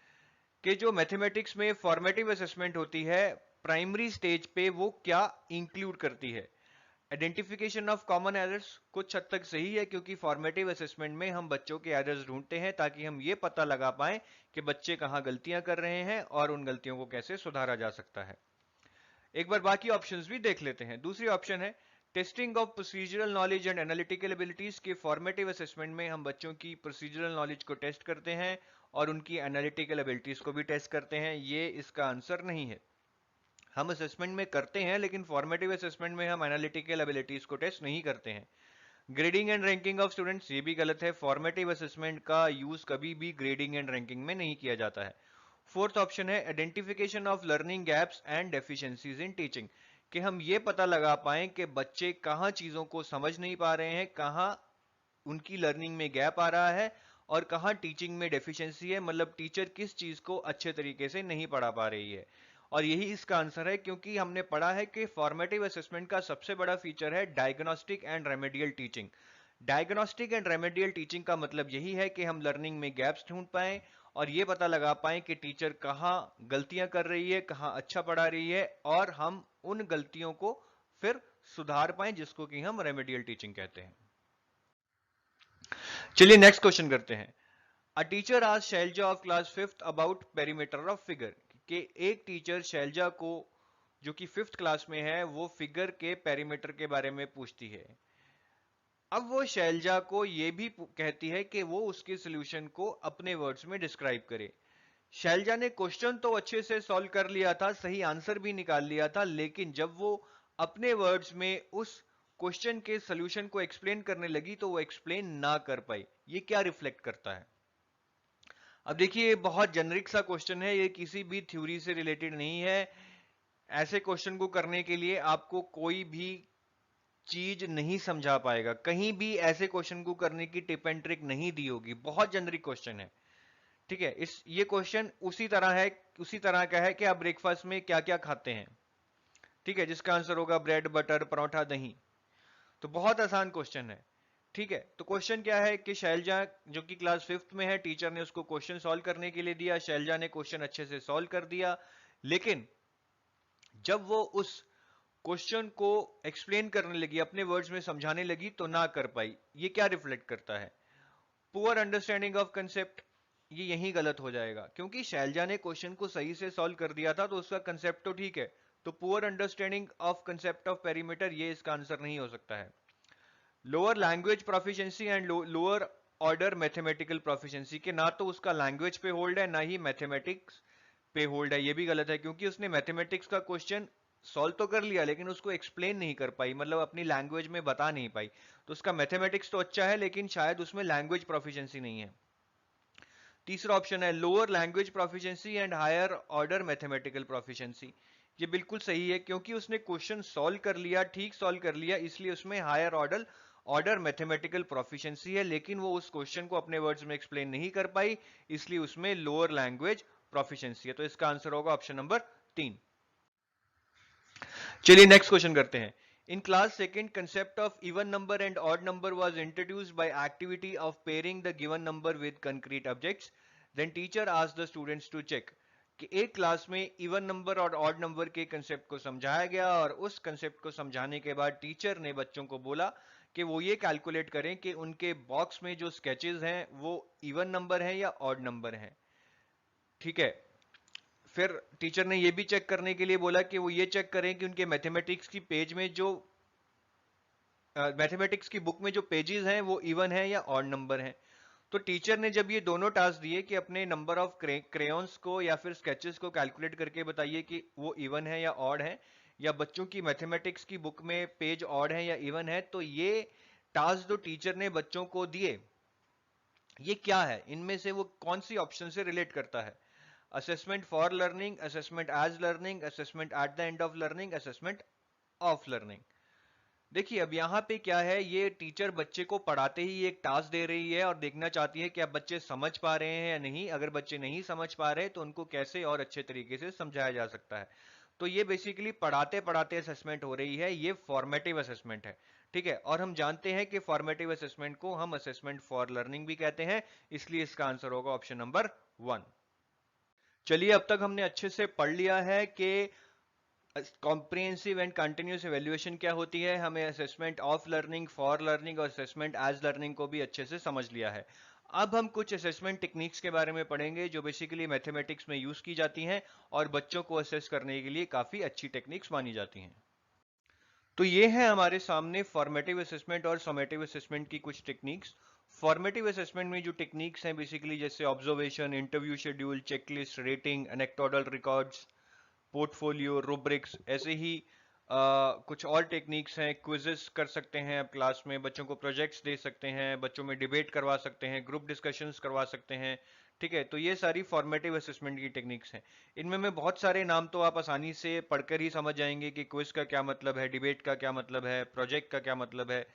कि जो मैथमेटिक्स में फॉर्मेटिव असेसमेंट होती है प्राइमरी स्टेज पे, वो क्या इंक्लूड करती है? आइडेंटिफिकेशन ऑफ कॉमन एरर्स कुछ हद तक सही है, क्योंकि फॉर्मेटिव असेसमेंट में हम बच्चों के एरर्स ढूंढते हैं ताकि हम ये पता लगा पाएं कि बच्चे कहां गलतियां कर रहे हैं और उन गलतियों को कैसे सुधारा जा सकता है। एक बार बाकी ऑप्शंस भी देख लेते हैं। दूसरी ऑप्शन है testing of procedural knowledge and analytical abilities के फॉर्मेटिव असेसमेंट में हम बच्चों की प्रोसीजरल नॉलेज को टेस्ट करते हैं और उनकी एनालिटिकल एबिलिटीज को भी टेस्ट करते हैं। ये इसका आंसर नहीं है। हम असेसमेंट में करते हैं लेकिन फॉर्मेटिव असेसमेंट में हम एनालिटिकल एबिलिटीज को टेस्ट नहीं करते हैं। Grading and ranking of students, ये भी गलत है। फॉर्मेटिव असेसमेंट का यूज कभी भी ग्रेडिंग एंड रैंकिंग में नहीं किया जाता है। फोर्थ ऑप्शन है identification of learning gaps and deficiencies in teaching, कि हम ये पता लगा पाएं कि बच्चे कहां चीजों को समझ नहीं पा रहे हैं, कहां उनकी लर्निंग में गैप आ रहा है और कहां टीचिंग में डेफिशिएंसी है, मतलब टीचर किस चीज को अच्छे तरीके से नहीं पढ़ा पा रही है। और यही इसका आंसर है, क्योंकि हमने पढ़ा है कि फॉर्मेटिव असेसमेंट का सबसे बड़ा फीचर है diagnostic and remedial teaching. Diagnostic and remedial teaching का मतलब यही है कि हम लर्निंग में गैप्स ढूंढ पाएं और ये पता लगा पाएं कि टीचर कहां गलतियां कर रही है, कहां अच्छा पढ़ा रही है, और हम उन गलतियों को फिर सुधार पाएं, जिसको कि हम रेमेडियल टीचिंग कहते हैं। चलिए नेक्स्ट क्वेश्चन करते हैं। अ टीचर आज Shailja of class 5th about perimeter of figure, कि एक टीचर शैलजा को जो कि 5th क्लास में है वो फिगर के पेरीमीटर के बारे में पूछती है। अब वो शैलजा को ये भी कहती है कि वो उसके सॉल्यूशन को अपने वर्ड्स में डिस्क्राइब करे। शैलजा ने क्वेश्चन तो अच्छे से सॉल्व कर लिया था, सही आंसर भी निकाल लिया था, लेकिन जब वो अपने वर्ड्स में उस क्वेश्चन के सॉल्यूशन को एक्सप्लेन करने लगी तो वो एक्सप्लेन ना कर पाई। ये क्या रिफ्लेक्ट करता है? अब देखिए, बहुत जेनरिक सा क्वेश्चन है, ये किसी भी थ्योरी से रिलेटेड नहीं है। ऐसे क्वेश्चन को करने के लिए आपको कोई भी चीज नहीं समझा पाएगा, कहीं भी ऐसे क्वेश्चन को करने की टिप एंड ट्रिक नहीं दी होगी। बहुत जेनरिक क्वेश्चन है, ठीक है। ये क्वेश्चन उसी तरह का है कि आप ब्रेकफास्ट में क्या क्या खाते हैं, ठीक है, जिसका आंसर होगा ब्रेड, बटर, परोठा, दही। तो बहुत आसान क्वेश्चन है, ठीक है। तो क्वेश्चन क्या है कि शैलजा जो कि क्लास 5th में है, टीचर ने उसको क्वेश्चन सॉल्व करने के लिए दिया, शैलजा ने क्वेश्चन अच्छे से सॉल्व कर दिया, लेकिन जब वो उस क्वेश्चन को एक्सप्लेन करने लगी, अपने वर्ड्स में समझाने लगी, तो ना कर पाई। ये क्या रिफ्लेक्ट करता है? Poor understanding of concept. ये यही गलत हो जाएगा, क्योंकि शैलजा ने क्वेश्चन को सही से सॉल्व कर दिया था तो उसका कंसेप्ट तो ठीक है। तो poor understanding of concept of perimeter, ये इसका आंसर नहीं हो सकता है। Lower language proficiency and lower order mathematical proficiency, के ना तो उसका लैंग्वेज पे होल्ड है ना ही मैथमेटिक्स पे होल्ड है। ये भी गलत है, क्योंकि उसने मैथमेटिक्स का क्वेश्चन सॉल्व तो कर लिया लेकिन उसको एक्सप्लेन नहीं कर पाई, मतलब अपनी लैंग्वेज में बता नहीं पाई। तो उसका मैथमेटिक्स तो अच्छा है लेकिन शायद उसमें लैंग्वेज प्रोफिशिएंसी नहीं है। तीसरा ऑप्शन है lower language proficiency and higher order mathematical proficiency. ये बिल्कुल सही है, क्योंकि उसने क्वेश्चन सॉल्व कर लिया, ठीक सॉल्व कर लिया, इसलिए उसमें हायर ऑर्डर मैथमेटिकल प्रोफिशिएंसी है, लेकिन वो उस क्वेश्चन को अपने वर्ड्स में एक्सप्लेन नहीं कर पाई, इसलिए उसमें लोअर लैंग्वेज प्रोफिशिएंसी है। तो इसका आंसर होगा ऑप्शन नंबर 3। चलिए नेक्स्ट क्वेश्चन करते हैं। In class second concept of even number and odd number was introduced by activity of pairing the given number with concrete objects. Then teacher asked the students to check, कि एक class में even number और odd number के concept को समझाया गया और उस कंसेप्ट को समझाने के बाद टीचर ने बच्चों को बोला कि वो ये कैलकुलेट करें कि उनके बॉक्स में जो स्केचेस हैं वो इवन नंबर हैं या ऑड नंबर हैं, ठीक है। फिर टीचर ने ये भी चेक करने के लिए बोला कि वो ये चेक करें कि उनके मैथमेटिक्स की पेज में जो मैथमेटिक्स की बुक में जो पेजेस हैं वो इवन है या ऑड नंबर हैं। तो टीचर ने जब ये दोनों टास्क दिए कि अपने नंबर ऑफ क्रेयॉन्स को या फिर स्केचेस को कैलकुलेट करके बताइए कि वो इवन है या ऑड है, या बच्चों की मैथमेटिक्स की बुक में पेज ऑड है या इवन है, तो ये टास्क जो टीचर ने बच्चों को दिए, ये क्या है, इनमें से वो कौन सी ऑप्शन से रिलेट करता है? Assessment for learning, assessment as learning, assessment at the end of learning, assessment of learning. देखिए, अब यहाँ पे क्या है, ये टीचर बच्चे को पढ़ाते ही एक टास्क दे रही है और देखना चाहती है कि अब बच्चे समझ पा रहे हैं या नहीं। अगर बच्चे नहीं समझ पा रहे तो उनको कैसे और अच्छे तरीके से समझाया जा सकता है। तो ये बेसिकली पढ़ाते पढ़ाते असेसमेंट हो रही है, ये फॉर्मेटिव असेसमेंट है, ठीक है। और हम जानते हैं कि फॉर्मेटिव असेसमेंट को हम असेसमेंट फॉर लर्निंग भी कहते हैं, इसलिए इसका आंसर होगा ऑप्शन नंबर 1। चलिए, अब तक हमने अच्छे से पढ़ लिया है कि कॉम्प्रिहेंसिव एंड कंटिन्यूस एवेल्युएशन क्या होती है, हमें assessment of learning, for learning और असेसमेंट एज लर्निंग को भी अच्छे से समझ लिया है। अब हम कुछ असेसमेंट टेक्निक्स के बारे में पढ़ेंगे जो बेसिकली मैथमेटिक्स में यूज की जाती हैं और बच्चों को असेस करने के लिए काफी अच्छी टेक्निक्स मानी जाती हैं। तो ये है हमारे सामने फॉर्मेटिव असेसमेंट और समेटिव असेसमेंट की कुछ टेक्निक्स। फॉर्मेटिव असेसमेंट में जो टेक्निक्स हैं बेसिकली जैसे observation, interview schedule, checklist, rating, anecdotal records, portfolio, rubrics, ऐसे ही कुछ और टेक्निक्स हैं। क्विजेस कर सकते हैं आप क्लास में, बच्चों को प्रोजेक्ट्स दे सकते हैं, बच्चों में डिबेट करवा सकते हैं, ग्रुप डिस्कशंस करवा सकते हैं। ठीक है, तो ये सारी फॉर्मेटिव असेसमेंट की टेक्निक्स हैं। इनमें मैं बहुत सारे नाम तो आप आसानी से पढ़कर ही समझ जाएंगे कि क्विज का क्या मतलब है, डिबेट का क्या मतलब है, प्रोजेक्ट का क्या मतलब है।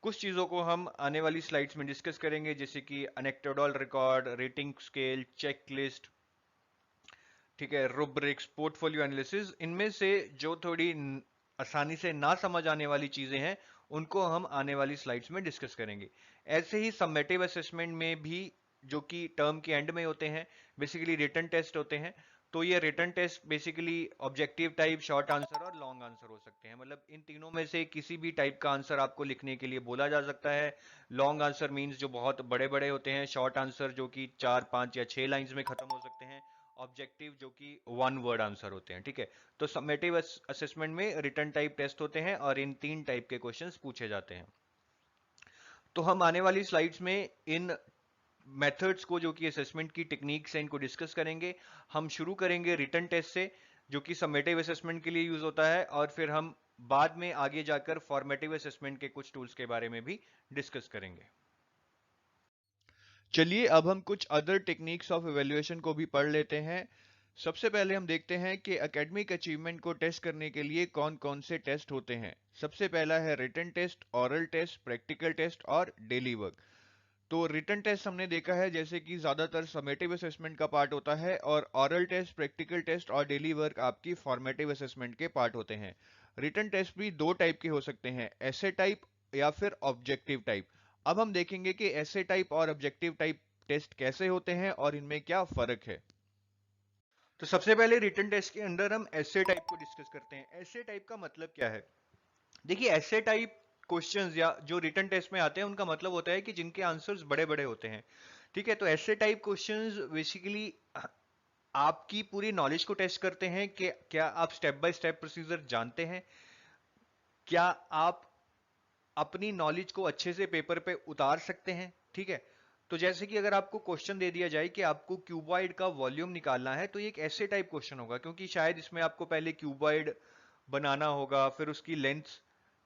कुछ चीज़ों को हम आने वाली स्लाइड्स में डिस्कस करेंगे, जैसे कि anecdotal record, rating scale, check list, ठीक है, रुब्रिक्स, पोर्टफोलियो एनालिसिस। इनमें से जो थोड़ी आसानी से ना समझ आने वाली चीजें हैं उनको हम आने वाली स्लाइड्स में डिस्कस करेंगे। ऐसे ही समेटिव असेसमेंट में भी, जो कि टर्म के एंड में होते हैं, बेसिकली रिटन टेस्ट होते हैं। तो ये written test basically objective type, short answer और लॉन्ग आंसर हो सकते हैं। मतलब इन तीनों में से किसी भी टाइप का आंसर आपको लिखने के लिए बोला जा सकता है। लॉन्ग आंसर मीन्स जो बहुत बड़े बड़े होते हैं, शॉर्ट आंसर जो कि 4, 5 या 6 लाइंस में खत्म हो सकते हैं, ऑब्जेक्टिव जो कि 1 वर्ड आंसर होते हैं। ठीक है, तो समेटिव असेसमेंट में रिटन टाइप टेस्ट होते हैं और इन 3 टाइप के क्वेश्चंस पूछे जाते हैं। तो हम आने वाली स्लाइड्स में इन मेथड्स को, जो कि असेसमेंट की टेक्निक्स हैं, इनको डिस्कस करेंगे। हम शुरू करेंगे रिटन टेस्ट से, जो कि समेटिव असेसमेंट के लिए यूज होता है, और फिर हम बाद में आगे जाकर फॉर्मेटिव असेसमेंट के कुछ टूल्स के बारे में भी डिस्कस करेंगे। चलिए अब हम कुछ अदर टेक्निक्स ऑफ इवैल्यूएशन को भी पढ़ लेते हैं। सबसे पहले हम देखते हैं कि एकेडमिक अचीवमेंट को टेस्ट करने के लिए कौन कौन से टेस्ट होते हैं। सबसे पहला है written test, oral test, practical test और डेली वर्क। तो रिटन टेस्ट हमने देखा है जैसे कि ज्यादातर समेटिव असेसमेंट का पार्ट होता है, और ऑरल टेस्ट, प्रैक्टिकल टेस्ट और डेली वर्क आपकी फॉर्मेटिव असेसमेंट के पार्ट होते हैं। रिटन टेस्ट भी 2 टाइप के हो सकते हैं, ऐसे टाइप या फिर ऑब्जेक्टिव टाइप। अब हम देखेंगे कि ऐसे टाइप और ऑब्जेक्टिव टाइप टेस्ट कैसे होते हैं और इनमें क्या फर्क है। तो सबसे पहले रिटन टेस्ट के अंदर हम ऐसे टाइप को डिस्कस करते हैं। ऐसे टाइप का मतलब क्या है? देखिए, ऐसे टाइप क्वेश्चंस या जो रिटन टेस्ट में आते हैं उनका मतलब होता है कि जिनके आंसर्स बड़े बड़े होते हैं। ठीक है, तो ऐसे टाइप क्वेश्चंस बेसिकली आपकी पूरी नॉलेज को टेस्ट करते हैं कि क्या आप स्टेप बाय स्टेप प्रोसीजर जानते हैं, क्या आप अपनी नॉलेज को अच्छे से पेपर पे उतार सकते हैं। ठीक है, तो जैसे कि अगर आपको क्वेश्चन दे दिया जाए कि आपको क्यूबॉइड का वॉल्यूम निकालना है, तो ये एक ऐसे टाइप क्वेश्चन होगा, क्योंकि शायद इसमें आपको पहले क्यूबॉइड बनाना होगा, फिर उसकी लेंथ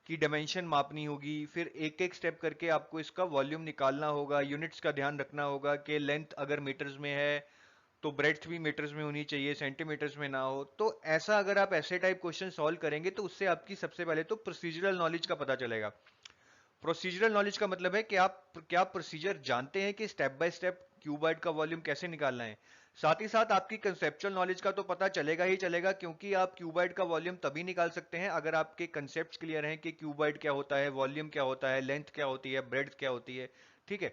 की डायमेंशन मापनी होगी, फिर एक एक स्टेप करके आपको इसका वॉल्यूम निकालना होगा। यूनिट्स का ध्यान रखना होगा कि लेंथ अगर मीटर्स में है तो ब्रेड्थ भी मीटर्स में होनी चाहिए, सेंटीमीटर्स में ना हो। तो ऐसा अगर आप ऐसे टाइप क्वेश्चन सॉल्व करेंगे तो उससे आपकी सबसे पहले तो प्रोसीजरल नॉलेज का पता चलेगा। प्रोसीजरल नॉलेज का मतलब है कि आप क्या प्रोसीजर जानते हैं कि स्टेप बाय स्टेप क्यूबॉइड का वॉल्यूम कैसे निकालना है। साथ ही साथ आपकी कंसेप्चुअल नॉलेज का तो पता चलेगा ही चलेगा, क्योंकि आप क्यूबॉइड का वॉल्यूम तभी निकाल सकते हैं अगर आपके कंसेप्ट क्लियर हैं कि क्यूबॉइड क्या होता है, वॉल्यूम क्या होता है, लेंथ क्या होती है, ब्रेड्थ क्या होती है। ठीक है,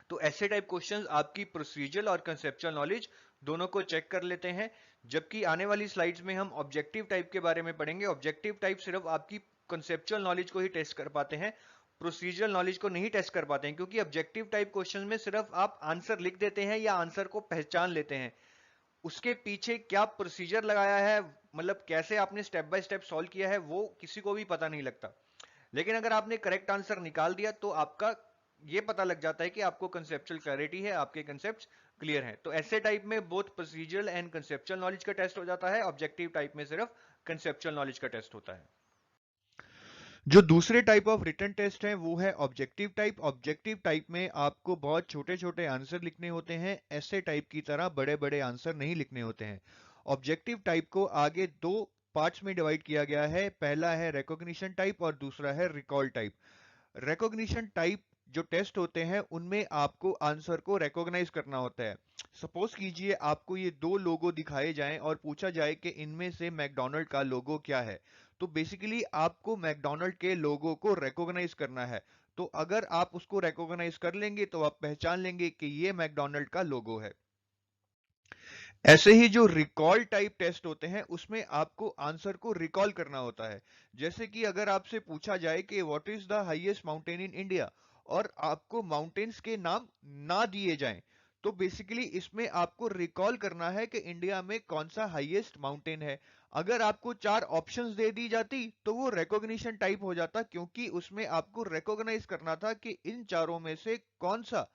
तो ऐसे टाइप क्वेश्चंस आपकी प्रोसीजरल और कंसेप्चुअल नॉलेज दोनों को चेक कर लेते हैं। जबकि आने वाली स्लाइड्स में हम ऑब्जेक्टिव टाइप के बारे में पढ़ेंगे। ऑब्जेक्टिव टाइप सिर्फ आपकी कंसेप्चुअल नॉलेज को ही टेस्ट कर पाते हैं, प्रोसीजरल नॉलेज को नहीं टेस्ट कर पाते हैं, क्योंकि ऑब्जेक्टिव टाइप क्वेश्चन में सिर्फ आप आंसर लिख देते हैं या आंसर को पहचान लेते हैं। उसके पीछे क्या प्रोसीजर लगाया है, मतलब कैसे आपने स्टेप बाय स्टेप सॉल्व किया है, वो किसी को भी पता नहीं लगता। लेकिन अगर आपने करेक्ट आंसर निकाल दिया तो आपका ये पता लग जाता है कि आपको कंसेप्चुअल क्लैरिटी है, आपके कंसेप्ट क्लियर हैं। तो ऐसे टाइप में both procedural and conceptual knowledge का टेस्ट हो जाता है, ऑब्जेक्टिव टाइप में सिर्फ कंसेप्चुअल नॉलेज का टेस्ट होता है। जो दूसरे टाइप ऑफ रिटन टेस्ट है वो है ऑब्जेक्टिव टाइप। ऑब्जेक्टिव टाइप में आपको बहुत छोटे छोटे आंसर लिखने होते हैं, ऐसे टाइप की तरह बड़े बड़े आंसर नहीं लिखने होते हैं। ऑब्जेक्टिव टाइप को आगे 2 पार्ट्स में डिवाइड किया गया है, पहला है रिकॉग्निशन टाइप और दूसरा है रिकॉल टाइप। रिकॉग्निशन टाइप जो टेस्ट होते हैं उनमें आपको आंसर को रिकॉग्नाइज करना होता है। सपोज कीजिए आपको ये 2 लोगो दिखाए जाएं और पूछा जाए कि इनमें से मैकडोनल्ड का लोगो क्या है। तो बेसिकली आपको मैकडोनल्ड के लोगो को रिकॉग्नाइज करना है। तो अगर आप उसको रिकॉग्नाइज कर लेंगे तो आप पहचान लेंगे कि ये मैकडोनल्ड का लोगो है। ऐसे ही जो रिकॉल टाइप टेस्ट होते हैं उसमें आपको आंसर को रिकॉल करना होता है। जैसे कि अगर आपसे पूछा जाए कि what is the highest mountain in India, और आपको माउंटेन्स के नाम ना दिए जाएं, तो बेसिकली इसमें आपको रिकॉल करना है कि इंडिया में कौन सा हाईएस्ट माउंटेन है। अगर आपको 4 ऑप्शंस दे दी जाती तो वो रिकॉग्निशन टाइप हो जाता, क्योंकि उसमें आपको रिकॉग्नाइज करना था कि इन चारों में से कौन सा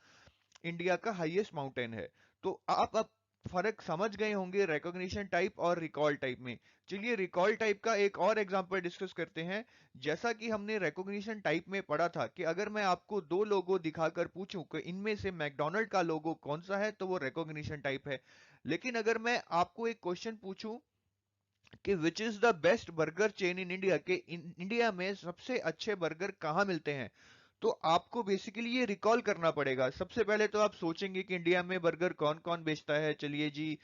इंडिया का हाईएस्ट माउंटेन है। तो आप अब फर्क समझ गए होंगे रिकॉग्निशन टाइप और रिकॉल टाइप में। चलिए रिकॉल टाइप का एक और एग्जांपल डिस्कस करते हैं। जैसा कि हमने रिकॉग्निशन टाइप में पढ़ा था कि अगर मैं आपको दो लोगो दिखाकर पूछूं कि इनमें से मैकडॉनल्ड का लोगो कौन सा है, तो वो रिकॉग्निशन टाइप है। लेकिन अगर मैं आपको एक क्वेश्चन पूछूं कि which is the best burger chain in India, के इंडिया में सबसे अच्छे बर्गर कहाँ मिलते हैं, तो आपको बेसिकली ये रिकॉल करना पड़ेगा। सबसे पहले तो आप सोचेंगे कि इंडिया में बर्गर कौन कौन बेचता है। चलिए जी,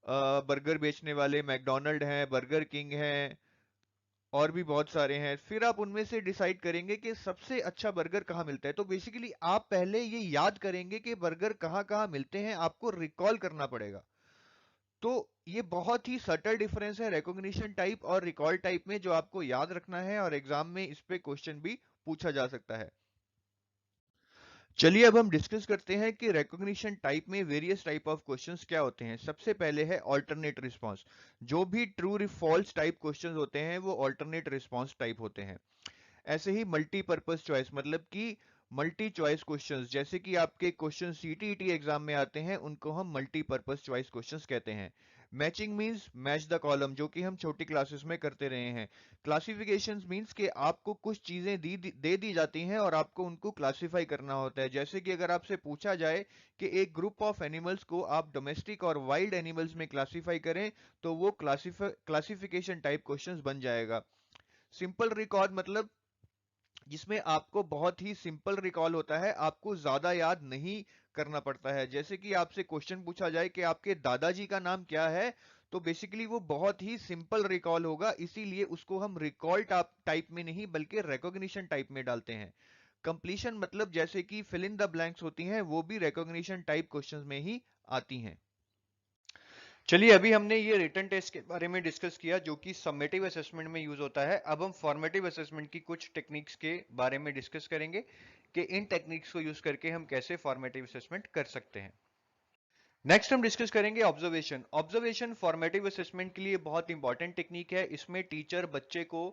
बर्गर बेचने वाले मैकडोनल्ड हैं, बर्गर किंग हैं, और भी बहुत सारे हैं। फिर आप उनमें से डिसाइड करेंगे कि सबसे अच्छा बर्गर कहाँ मिलता है। तो बेसिकली आप पहले ये याद करेंगे कि बर्गर कहाँ कहाँ मिलते हैं, आपको रिकॉल करना पड़ेगा। तो ये बहुत ही सटल डिफरेंस है रिकॉग्निशन टाइप और रिकॉल टाइप में, जो आपको याद रखना है, और एग्जाम में इस पे क्वेश्चन भी पूछा जा सकता है। चलिए अब हम डिस्कस करते हैं कि रिकॉग्निशन टाइप में वेरियस टाइप ऑफ क्वेश्चंस क्या होते हैं। सबसे पहले है ऑल्टरनेट रिस्पांस। जो भी ट्रू फॉल्स टाइप क्वेश्चंस होते हैं वो ऑल्टरनेट रिस्पांस टाइप होते हैं। ऐसे ही मल्टीपर्पज चॉइस, मतलब कि मल्टी चॉइस क्वेश्चंस, जैसे कि आपके क्वेश्चन सीटीईटी एग्जाम में आते हैं, उनको हम मल्टीपर्पज चॉइस क्वेश्चंस कहते हैं। Matching means match the column, जो कि हम छोटी क्लासेस में करते रहे हैं। क्लासिफिकेशंस मींस कि आपको कुछ चीजें दे दी जाती हैं और आपको उनको क्लासिफाई करना होता है। जैसे कि अगर आपसे पूछा जाए कि एक ग्रुप ऑफ एनिमल्स को आप डोमेस्टिक और वाइल्ड एनिमल्स में क्लासिफाई करें, तो वो क्लासिफिकेशन टाइप क्वेश्चंस बन जाएगा। सिंपल रिकॉर्ड मतलब जिसमें आपको बहुत ही सिंपल रिकॉल होता है, आपको ज्यादा याद नहीं करना पड़ता है। जैसे कि आपसे क्वेश्चन पूछा जाए कि आपके दादाजी का नाम क्या है, तो बेसिकली वो बहुत ही सिंपल रिकॉल होगा, इसीलिए उसको हम रिकॉल टाइप में नहीं बल्कि रिकॉग्निशन टाइप में डालते हैं। कंप्लीशन मतलब जैसे कि फिल इन द ब्लैंक्स होती हैं, वो भी रिकॉग्निशन टाइप क्वेश्चंस में ही आती हैं। चलिए अभी हमने ये रिटन टेस्ट के बारे में डिस्कस किया जो कि समेटिव असेसमेंट में यूज होता है। अब हम फॉर्मेटिव असेसमेंट की कुछ टेक्निक्स के बारे में डिस्कस करेंगे कि इन टेक्निक्स को यूज करके हम कैसे फॉर्मेटिव असेसमेंट कर सकते हैं। नेक्स्ट हम डिस्कस करेंगे ऑब्जर्वेशन। ऑब्जर्वेशन फॉर्मेटिव असेसमेंट के लिए बहुत इंपॉर्टेंट टेक्निक है। इसमें टीचर बच्चे को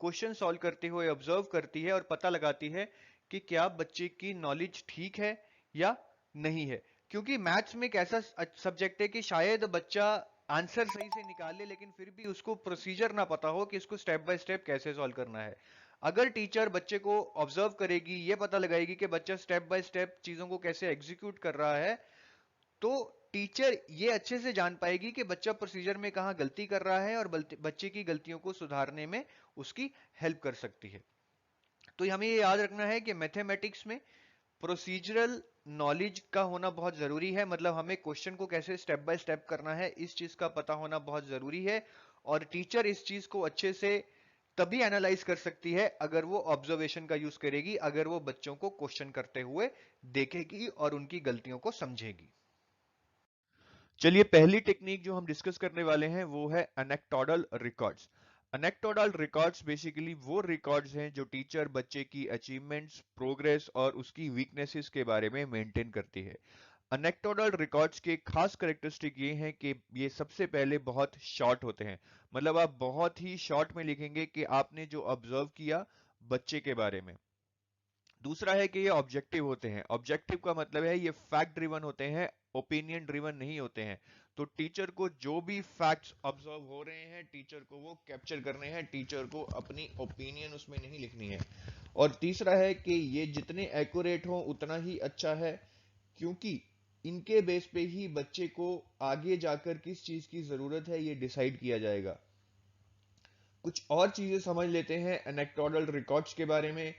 क्वेश्चन सॉल्व करते हुए ऑब्जर्व करती है और पता लगाती है कि क्या बच्चे की नॉलेज ठीक है या नहीं है। क्योंकि मैथ्स में एक ऐसा सब्जेक्ट है कि शायद बच्चा आंसर सही से निकाल ले, लेकिन फिर भी उसको प्रोसीजर ना पता हो कि इसको स्टेप बाय स्टेप कैसे सॉल्व करना है। अगर टीचर बच्चे को ऑब्जर्व करेगी, ये पता लगाएगी कि बच्चा स्टेप बाय स्टेप चीजों को कैसे एग्जीक्यूट कर रहा है, तो टीचर ये अच्छे से जान पाएगी कि बच्चा प्रोसीजर में कहाँ गलती कर रहा है और बच्चे की गलतियों को सुधारने में उसकी हेल्प कर सकती है। तो हमें ये याद रखना है कि मैथमेटिक्स में प्रोसीजरल नॉलेज का होना बहुत जरूरी है। मतलब हमें क्वेश्चन को कैसे स्टेप बाय स्टेप करना है, इस चीज का पता होना बहुत जरूरी है। और टीचर इस चीज को अच्छे से तभी एनालाइज कर सकती है अगर वो ऑब्जर्वेशन का यूज करेगी, अगर वो बच्चों को क्वेश्चन करते हुए देखेगी और उनकी गलतियों को समझेगी। चलिए पहली टेक्निक जो हम डिस्कस करने वाले हैं वो है एनेक्टोडल रिकॉर्ड्स। एनेक्टोडल रिकॉर्ड्स बेसिकली वो रिकॉर्ड्स हैं जो टीचर बच्चे की अचीवमेंट्स, प्रोग्रेस और उसकी वीकनेसेस के बारे में मेंटेन करती है। एनेक्टोडल रिकॉर्ड्स के खास कैरेक्टरिस्टिक ये हैं कि ये सबसे पहले बहुत शॉर्ट होते हैं। मतलब आप बहुत ही शॉर्ट में लिखेंगे कि आपने जो ऑब्जर्व किया बच्चे के बारे में। दूसरा है कि ये ऑब्जेक्टिव होते हैं। ऑब्जेक्टिव का मतलब है ये फैक्ट ड्रिवन होते हैं, ओपिनियन ड्रिवन नहीं होते हैं। तो टीचर को जो भी फैक्ट्स ऑब्जर्व हो रहे हैं, टीचर को वो कैप्चर करने हैं, टीचर को अपनी ओपिनियन उसमें नहीं लिखनी है। और तीसरा है कि ये जितने एक्यूरेट हो उतना ही अच्छा है, क्योंकि इनके बेस पे ही बच्चे को आगे जाकर किस चीज की जरूरत है ये डिसाइड किया जाएगा। कुछ और चीजें समझ लेते हैं एनेक्टोडल रिकॉर्ड्स के बारे में।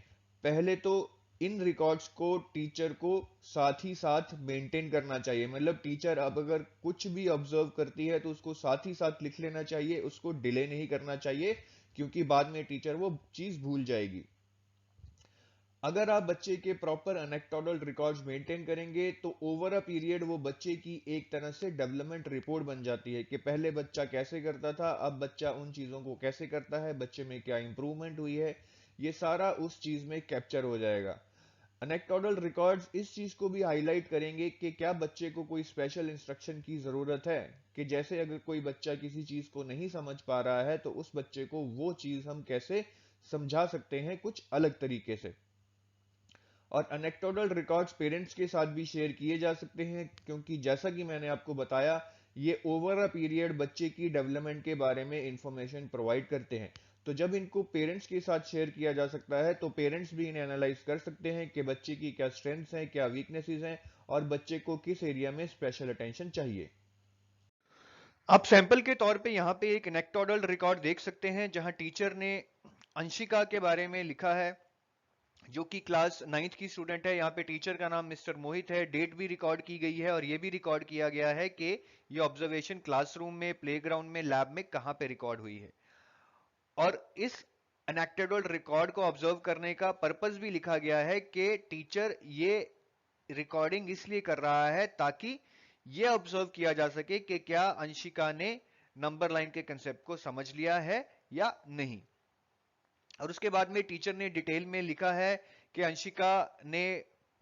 पहले तो इन रिकॉर्ड्स को टीचर को साथ ही साथ मेंटेन करना चाहिए। मतलब टीचर अब अगर कुछ भी ऑब्जर्व करती है तो उसको साथ ही साथ लिख लेना चाहिए, उसको डिले नहीं करना चाहिए, क्योंकि बाद में टीचर वो चीज भूल जाएगी। अगर आप बच्चे के प्रॉपर एनेक्टोडल रिकॉर्ड्स मेंटेन करेंगे तो ओवर अ पीरियड वो बच्चे की एक तरह से डेवलपमेंट रिपोर्ट बन जाती है कि पहले बच्चा कैसे करता था, अब बच्चा उन चीजों को कैसे करता है, बच्चे में क्या इंप्रूवमेंट हुई है, ये सारा उस चीज में कैप्चर हो जाएगा। एनेक्टोडल रिकॉर्ड्स इस चीज को भी हाईलाइट करेंगे कि क्या बच्चे को कोई स्पेशल इंस्ट्रक्शन की जरूरत है, कि जैसे अगर कोई बच्चा किसी चीज को नहीं समझ पा रहा है तो उस बच्चे को वो चीज हम कैसे समझा सकते हैं कुछ अलग तरीके से। और एनेक्टोडल रिकॉर्ड्स पेरेंट्स के साथ भी शेयर किए जा सकते हैं, क्योंकि जैसा कि मैंने आपको बताया, ये ओवर अ पीरियड बच्चे की डेवलपमेंट के बारे में इंफॉर्मेशन प्रोवाइड करते हैं। तो जब इनको पेरेंट्स के साथ शेयर किया जा सकता है तो पेरेंट्स भी इन्हें एनालाइज कर सकते हैं कि बच्चे की क्या स्ट्रेंथ्स हैं, क्या वीकनेसेस हैं, और बच्चे को किस एरिया में स्पेशल अटेंशन चाहिए। आप सैंपल के तौर पे यहाँ पे एक एनेक्टोडल रिकॉर्ड देख सकते हैं जहाँ टीचर ने अंशिका के बारे में लिखा है, जो कि क्लास 9th की स्टूडेंट है। यहाँ पे टीचर का नाम मिस्टर मोहित है, डेट भी रिकॉर्ड की गई है और ये भी रिकॉर्ड किया गया है कि ये ऑब्जर्वेशन क्लासरूम में, प्लेग्राउंड में, लैब में कहाँ पे रिकॉर्ड हुई है। और इस एनेक्टोडल रिकॉर्ड को ऑब्जर्व करने का पर्पस भी लिखा गया है कि टीचर ये रिकॉर्डिंग इसलिए कर रहा है ताकि ये ऑब्जर्व किया जा सके कि क्या अंशिका ने नंबर लाइन के कंसेप्ट को समझ लिया है या नहीं। और उसके बाद में टीचर ने डिटेल में लिखा है कि अंशिका ने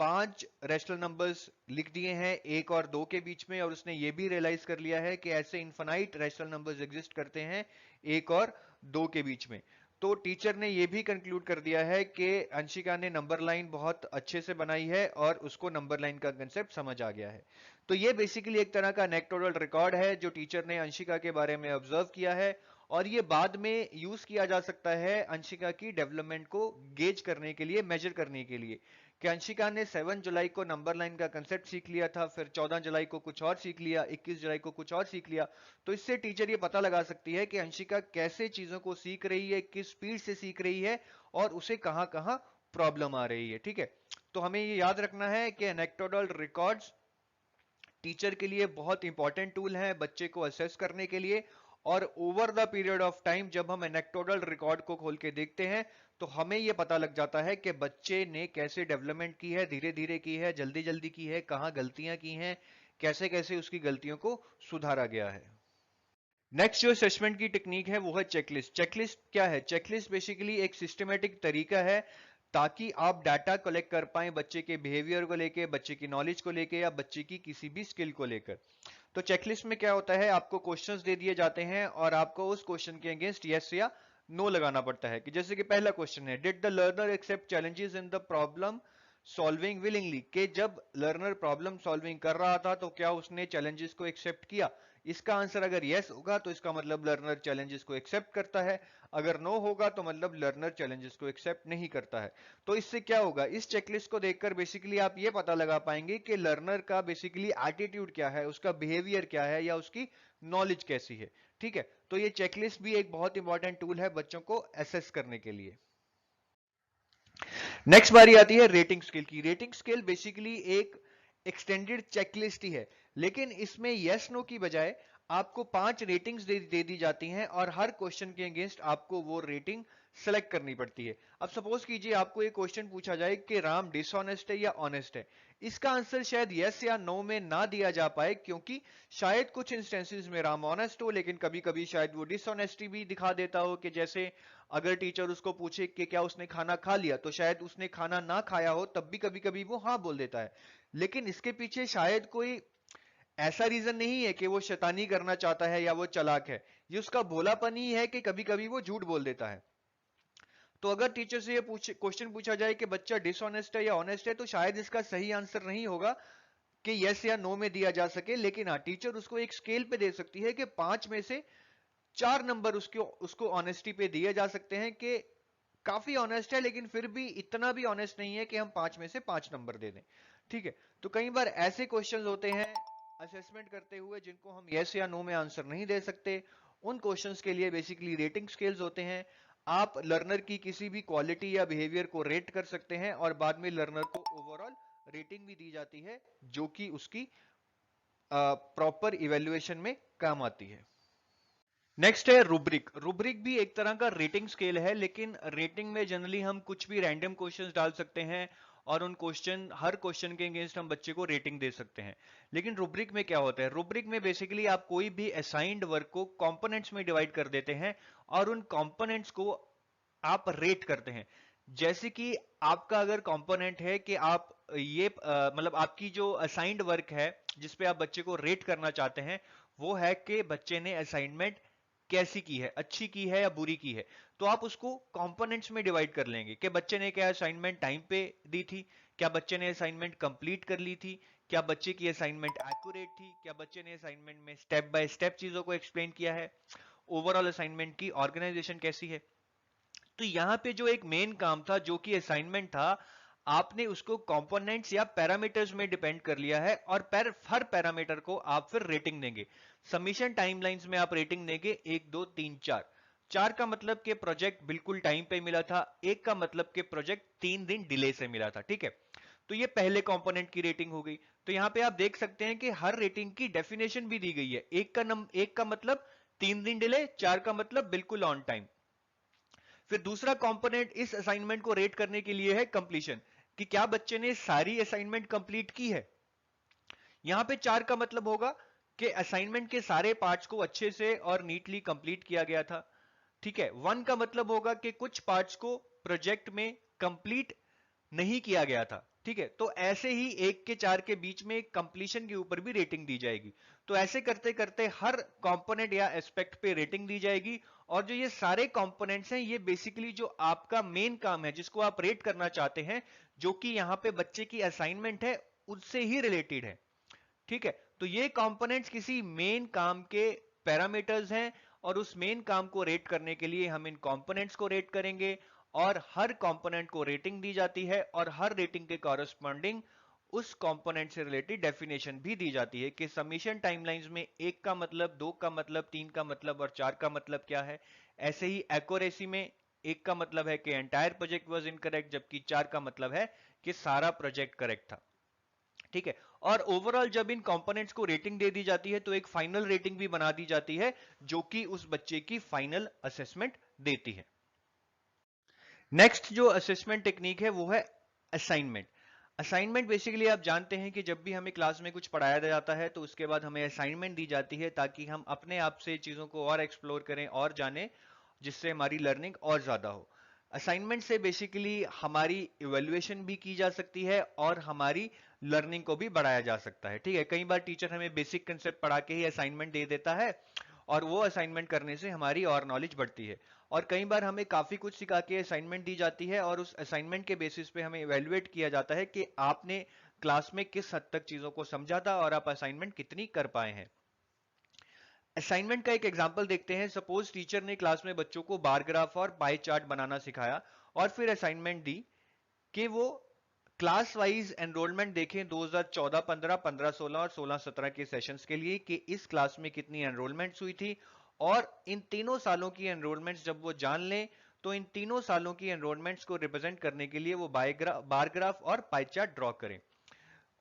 5 रैशनल नंबर्स लिख दिए हैं 1 और 2 के बीच में, और उसने ये भी रियलाइज कर लिया है कि ऐसे इनफाइनाइट रैशनल नंबर्स एग्जिस्ट करते हैं 1 और 2 के बीच में। तो टीचर ने ये भी कंक्लूड कर दिया है कि अंशिका ने नंबर लाइन बहुत अच्छे से बनाई है और उसको नंबर लाइन का कंसेप्ट समझ आ गया है। तो ये बेसिकली एक तरह का एनेक्टोडल रिकॉर्ड है जो टीचर ने अंशिका के बारे में ऑब्जर्व किया है, और ये बाद में यूज किया जा सकता है अंशिका की डेवलपमेंट को गेज करने के लिए, मेजर करने के लिए, कि अंशिका ने 7 जुलाई को नंबर लाइन का कंसेप्ट सीख लिया था, फिर 14 जुलाई को कुछ और सीख लिया, 21 जुलाई को कुछ और सीख लिया। तो इससे टीचर ये पता लगा सकती है कि अंशिका कैसे चीजों को सीख रही है, किस स्पीड से सीख रही है, और उसे कहां कहां प्रॉब्लम आ रही है। ठीक है, तो हमें ये याद रखना है कि एनेक्टोडल रिकॉर्ड्स टीचर के लिए बहुत इंपॉर्टेंट टूल है बच्चे को असेस करने के लिए। और over the period of time जब हम एनेक्टोडल रिकॉर्ड को खोल के देखते हैं तो हमें यह पता लग जाता है कि बच्चे ने कैसे डेवलपमेंट की है, धीरे धीरे की है, जल्दी जल्दी की है, कहां गलतियां की हैं, कैसे कैसे उसकी गलतियों को सुधारा गया है। नेक्स्ट जो असेसमेंट की टेक्निक है वो है चेकलिस्ट। चेकलिस्ट क्या है? चेकलिस्ट बेसिकली एक सिस्टमेटिक तरीका है ताकि आप डाटा कलेक्ट कर पाए बच्चे के बिहेवियर को लेके, बच्चे की नॉलेज को लेके, या बच्चे की किसी भी स्किल को लेकर। तो चेकलिस्ट में क्या होता है, आपको क्वेश्चंस दे दिए जाते हैं और आपको उस क्वेश्चन के अगेंस्ट यस या नो लगाना पड़ता है। कि जैसे कि पहला क्वेश्चन है, did the learner accept challenges in the problem solving willingly, कि जब लर्नर प्रॉब्लम सॉल्विंग कर रहा था तो क्या उसने चैलेंजेस को एक्सेप्ट किया। इसका आंसर अगर यस होगा तो इसका मतलब लर्नर चैलेंजेस को एक्सेप्ट करता है, अगर नो होगा तो मतलब लर्नर चैलेंजेस को एक्सेप्ट नहीं करता है। तो इससे क्या होगा, इस चेकलिस्ट को देखकर बेसिकली आप ये पता लगा पाएंगे कि लर्नर का बेसिकली एटीट्यूड क्या है, उसका बिहेवियर क्या है, या उसकी नॉलेज कैसी है। ठीक है, तो ये चेकलिस्ट भी एक बहुत इंपॉर्टेंट टूल है बच्चों को एसेस करने के लिए। नेक्स्ट बारी आती है रेटिंग स्केल की। रेटिंग स्केल बेसिकली एक एक्सटेंडेड चेकलिस्ट ही है, लेकिन इसमें यस नो की बजाय आपको 5 रेटिंग्स दे दी जाती हैं और हर क्वेश्चन के अगेंस्ट आपको वो रेटिंग सेलेक्ट करनी पड़ती है। अब सपोज कीजिए आपको एक क्वेश्चन पूछा जाए कि राम डिसऑनेस्ट है या ऑनेस्ट है। इसका आंसर शायद यस या नो में ना दिया जा पाए, क्योंकि शायद कुछ इंस्टेंसेस में राम ऑनेस्ट हो, लेकिन कभी कभी शायद वो डिसऑनेस्टी भी दिखा देता हो। कि जैसे अगर टीचर उसको पूछे कि क्या उसने खाना खा लिया, तो शायद उसने खाना ना खाया हो, तब भी कभी कभी वो हाँ बोल देता है। लेकिन इसके पीछे शायद कोई ऐसा रीजन नहीं है कि वो शैतानी करना चाहता है या वो चालाक है, ये उसका भोलापन ही है कि कभी कभी वो झूठ बोल देता है। तो अगर टीचर से ये क्वेश्चन पूछा जाए कि बच्चा डिसऑनेस्ट है या ऑनेस्ट है, तो शायद इसका सही आंसर नहीं होगा कि यस या नो में दिया जा सके। लेकिन हाँ, टीचर उसको एक स्केल पे दे सकती है कि 5 में से 4 नंबर उसको ऑनेस्टी पे दिए जा सकते हैं कि काफी ऑनेस्ट है, लेकिन फिर भी इतना भी ऑनेस्ट नहीं है कि हम 5 में से 5 नंबर दे दें। ठीक है, तो कई बार ऐसे क्वेश्चंस होते हैं असेसमेंट करते हुए जिनको हम यस या नो में आंसर नहीं दे सकते। उन क्वेश्चंस के लिए बेसिकली रेटिंग स्केल्स होते हैं। आप लर्नर की किसी भी क्वालिटी या बिहेवियर को रेट कर सकते हैं और बाद में लर्नर को ओवरऑल रेटिंग भी दी जाती है, जो कि उसकी प्रॉपर इवेल्युएशन में काम आती है। नेक्स्ट है रूब्रिक। रूब्रिक भी एक तरह का रेटिंग स्केल है, लेकिन रेटिंग में जनरली हम कुछ भी रैंडम क्वेश्चंस डाल सकते हैं और हर क्वेश्चन के अगेंस्ट हम बच्चे को रेटिंग दे सकते हैं। लेकिन रूब्रिक में क्या होता है, रूब्रिक में बेसिकली आप कोई भी असाइंड वर्क को कंपोनेंट्स में डिवाइड कर देते हैं और उन कंपोनेंट्स को आप रेट करते हैं। जैसे कि आपका अगर कंपोनेंट है कि आप ये मतलब आपकी जो असाइंड वर्क है जिस पे आप बच्चे को रेट करना चाहते हैं, वो है कि बच्चे ने असाइनमेंट कैसी की है, अच्छी की है या बुरी की है। तो आप उसको कंपोनेंट्स में डिवाइड कर लेंगे कि बच्चे ने क्या असाइनमेंट टाइम पे दी थी, क्या बच्चे ने असाइनमेंट कंप्लीट कर ली थी, क्या बच्चे की असाइनमेंट एक्यूरेट थी, क्या बच्चे ने असाइनमेंट में स्टेप बाय स्टेप चीजों को एक्सप्लेन किया है, ओवरऑल असाइनमेंट की ऑर्गेनाइजेशन कैसी है। तो यहां पे जो एक मेन काम था जो कि असाइनमेंट था, आपने उसको कंपोनेंट्स या पैरामीटर्स में डिपेंड कर लिया है और हर पैरामीटर को आप फिर रेटिंग देंगे। सबमिशन टाइमलाइंस में आप रेटिंग देंगे 1 2 3 4। 4 का मतलब कि प्रोजेक्ट बिल्कुल टाइम पे मिला था, 1 का मतलब कि प्रोजेक्ट 3 दिन डिले से मिला था, ठीक है। तो ये पहले कंपोनेंट की रेटिंग हो गई। तो यहां पे आप देख सकते हैं कि हर रेटिंग की डेफिनेशन भी दी गई है। एक का मतलब 3 दिन डिले, 4 का मतलब बिल्कुल ऑन टाइम। फिर दूसरा कंपोनेंट इस असाइनमेंट को रेट करने के लिए है कंप्लीशन, कि क्या बच्चे ने सारी असाइनमेंट कंप्लीट की है। यहां पे 4 का मतलब होगा कि असाइनमेंट के सारे पार्ट्स को अच्छे से और नीटली कंप्लीट किया गया था, ठीक है। 1 का मतलब होगा कि कुछ पार्ट्स को प्रोजेक्ट में कंप्लीट नहीं किया गया था, ठीक है। तो ऐसे ही 1 के 4 के बीच में कंप्लीशन के ऊपर भी रेटिंग दी जाएगी। तो ऐसे करते करते हर कंपोनेंट या एस्पेक्ट पे रेटिंग दी जाएगी। और जो ये सारे कंपोनेंट्स हैं, ये बेसिकली जो आपका मेन काम है जिसको आप रेट करना चाहते हैं, जो कि यहां पे बच्चे की असाइनमेंट है, उससे ही रिलेटेड है, ठीक है। तो ये कंपोनेंट्स किसी मेन काम के पैरामीटर्स हैं और उस मेन काम को रेट करने के लिए हम इन कंपोनेंट्स को रेट करेंगे। और हर कंपोनेंट को रेटिंग दी जाती है और हर रेटिंग के कॉरस्पॉन्डिंग उस कंपोनेंट से रिलेटेड डेफिनेशन भी दी जाती है कि सबमिशन टाइमलाइंस में 1 का मतलब, 2 का मतलब, 3 का मतलब और 4 का मतलब क्या है। ऐसे ही एक्यूरेसी में 1 का मतलब है कि एंटायर प्रोजेक्ट वाज इनकरेक्ट, जबकि 4 का मतलब है कि सारा प्रोजेक्ट करेक्ट था, ठीक है। और ओवरऑल जब इन कंपोनेंट्स को रेटिंग दे दी जाती है तो एक फाइनल रेटिंग भी बना दी जाती है जो कि उस बच्चे की फाइनल असेसमेंट देती है। नेक्स्ट जो असेसमेंट टेक्निक है वो है असाइनमेंट। असाइनमेंट बेसिकली आप जानते हैं कि जब भी हमें क्लास में कुछ पढ़ाया जाता है तो उसके बाद हमें असाइनमेंट दी जाती है ताकि हम अपने आप से चीजों को और एक्सप्लोर करें और जानें, जिससे हमारी लर्निंग और ज्यादा हो। असाइनमेंट से बेसिकली हमारी इवेल्युएशन भी की जा सकती है और हमारी लर्निंग को भी बढ़ाया जा सकता है, ठीक है। कई बार टीचर हमें बेसिक कंसेप्ट पढ़ा के ही असाइनमेंट दे देता है और वो असाइनमेंट करने से हमारी और नॉलेज बढ़ती है। और कई बार हमें काफी कुछ सिखा के असाइनमेंट दी जाती है और उस असाइनमेंट के बेसिस पे हमें इवेल्युएट किया जाता है कि आपने क्लास में किस हद तक चीजों को समझा था और आप असाइनमेंट कितनी कर पाए हैं। असाइनमेंट का एक एग्जांपल देखते हैं। सपोज टीचर ने क्लास में बच्चों को बार ग्राफ और पाई चार्ट बनाना सिखाया और फिर असाइनमेंट दी कि वो क्लास वाइज एनरोलमेंट देखें 2014-15, 15-16 और 16-17 के सेशंस के लिए कि इस क्लास में कितनी एनरोलमेंट्स हुई थी। और इन तीनों सालों की एनरोलमेंट्स जब वो जान लें तो इन तीनों सालों की एनरोलमेंट्स को रिप्रेजेंट करने के लिए वो बार ग्राफ और पाई चार्ट ड्रॉ करें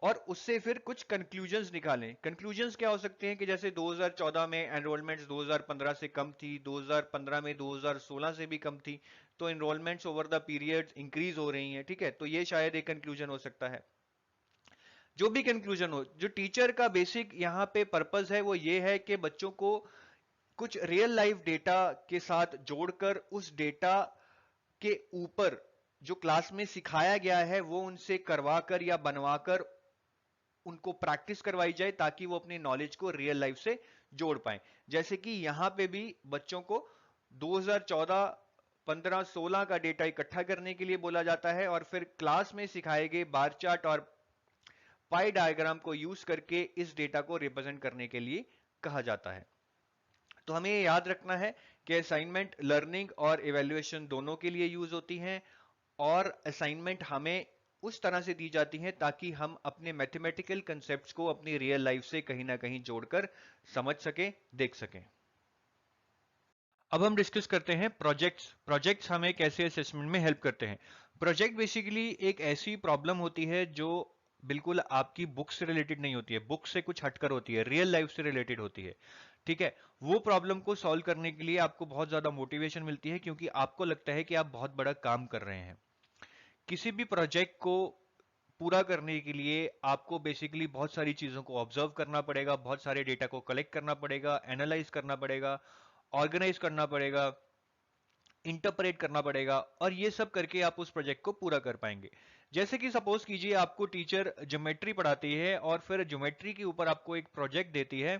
और उससे फिर कुछ कंक्लूजन्स निकालें। कंक्लूजन्स क्या हो सकते हैं कि जैसे 2014 में एनरोलमेंट्स 2015 से कम थी, 2015 में 2016 से भी कम थी, तो enrolments over the period increase हो रही हैं, ठीक है। तो ये शायद एक कंक्लूजन हो सकता है। जो भी कंक्लूजन हो, जो टीचर का बेसिक यहाँ पे पर्पस है वो ये है कि बच्चों को कुछ रियल लाइफ डेटा के साथ जोड़कर उस डेटा के ऊपर जो क्लास में सिखाया गया है वो उनसे करवाकर या बनवाकर उनको प्रैक्टिस करवाई जाए ताकि वो अपनी नॉलेज को रियल लाइफ से जोड़ पाए। जैसे कि यहां पे भी बच्चों को 2014, 15, 16 का डेटा इकट्ठा करने के लिए बोला जाता है और फिर क्लास में सिखाए गए बार चार्ट और पाई डायग्राम को यूज करके इस डेटा को रिप्रेजेंट करने के लिए कहा जाता है। तो हमें ये याद रखना है कि असाइनमेंट लर्निंग और इवेल्युएशन दोनों के लिए यूज होती हैं और असाइनमेंट हमें उस तरह से दी जाती हैं ताकि हम अपने मैथमेटिकल कंसेप्ट्स को अपनी रियल लाइफ से कहीं ना कहीं जोड़कर समझ सकें, देख सकें। अब हम डिस्कस करते हैं प्रोजेक्ट्स। प्रोजेक्ट्स हमें कैसे असेसमेंट में हेल्प करते हैं। प्रोजेक्ट बेसिकली एक ऐसी प्रॉब्लम होती है जो बिल्कुल आपकी बुक से रिलेटेड नहीं होती है, बुक से कुछ हटकर होती है, रियल लाइफ से रिलेटेड होती है, ठीक है। वो प्रॉब्लम को सॉल्व करने के लिए आपको बहुत ज्यादा मोटिवेशन मिलती है क्योंकि आपको लगता है कि आप बहुत बड़ा काम कर रहे हैं। किसी भी प्रोजेक्ट को पूरा करने के लिए आपको बेसिकली बहुत सारी चीजों को ऑब्जर्व करना पड़ेगा, बहुत सारे डेटा को कलेक्ट करना पड़ेगा, एनालाइज करना पड़ेगा, ऑर्गेनाइज करना पड़ेगा, इंटरप्रेट करना पड़ेगा, और ये सब करके आप उस प्रोजेक्ट को पूरा कर पाएंगे। जैसे कि सपोज कीजिए आपको टीचर ज्योमेट्री पढ़ाती है और फिर ज्योमेट्री के ऊपर आपको एक प्रोजेक्ट देती है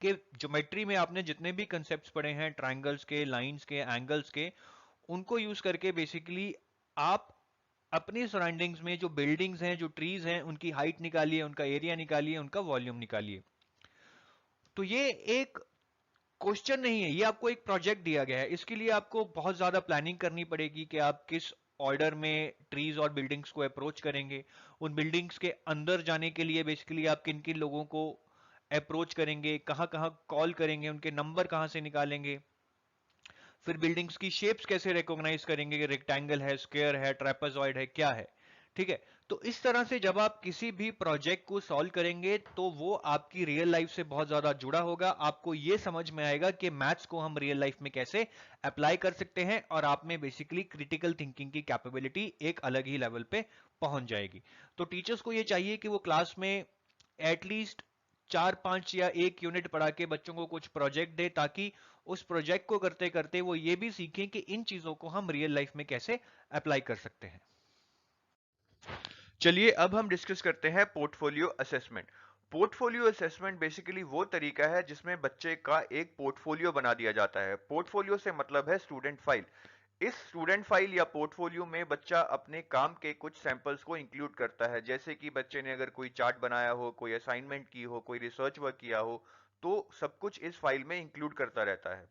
कि ज्योमेट्री में आपने जितने भी कंसेप्ट्स पढ़े हैं, ट्रायंगल्स के, लाइंस के, एंगल्स के, उनको यूज करके बेसिकली आप अपनी सराउंडिंग्स में जो बिल्डिंग्स हैं, जो ट्रीज हैं, उनकी हाइट निकालिए, उनका एरिया निकालिए, उनका वॉल्यूम निकालिए। तो ये एक क्वेश्चन नहीं है, ये आपको एक प्रोजेक्ट दिया गया है। इसके लिए आपको बहुत ज्यादा प्लानिंग करनी पड़ेगी कि आप किस ऑर्डर में ट्रीज और बिल्डिंग्स को अप्रोच करेंगे। उन बिल्डिंग्स के अंदर जाने के लिए बेसिकली आप किन किन लोगों को अप्रोच करेंगे, कहाँ कहाँ कॉल करेंगे, उनके नंबर कहाँ से निकालेंगे, फिर बिल्डिंग्स की शेप्स कैसे रिकॉग्नाइज करेंगे कि रेक्टेंगल है, स्क्वायर है, ट्रेपेजॉइड है, क्या है। ठीक है, तो इस तरह से जब आप किसी भी प्रोजेक्ट को सॉल्व करेंगे तो वो आपकी रियल लाइफ से बहुत ज्यादा जुड़ा होगा। आपको ये समझ में आएगा कि मैथ्स को हम रियल लाइफ में कैसे अप्लाई कर सकते हैं, और आप में बेसिकली क्रिटिकल थिंकिंग की कैपेबिलिटी एक अलग ही लेवल पे पहुंच जाएगी। तो टीचर्स को ये चाहिए कि वो क्लास में एटलीस्ट 4-5 या 1 यूनिट पढ़ा के बच्चों को कुछ प्रोजेक्ट दे, ताकि उस प्रोजेक्ट को करते करते वो ये भी सीखें कि इन चीजों को हम रियल लाइफ में कैसे अप्लाई कर सकते हैं। चलिए अब हम डिस्कस करते हैं portfolio assessment. Portfolio assessment basically वो तरीका है जिसमें बच्चे का एक पोर्टफोलियो बना दिया जाता है। पोर्टफोलियो से मतलब है स्टूडेंट फाइल। इस स्टूडेंट फाइल या पोर्टफोलियो में बच्चा अपने काम के कुछ सैंपल्स को इंक्लूड करता है, जैसे कि बच्चे ने अगर कोई चार्ट बनाया हो, कोई असाइनमेंट की हो, कोई रिसर्च वर्क किया हो, तो सब कुछ इस फाइल में इंक्लूड करता रहता है।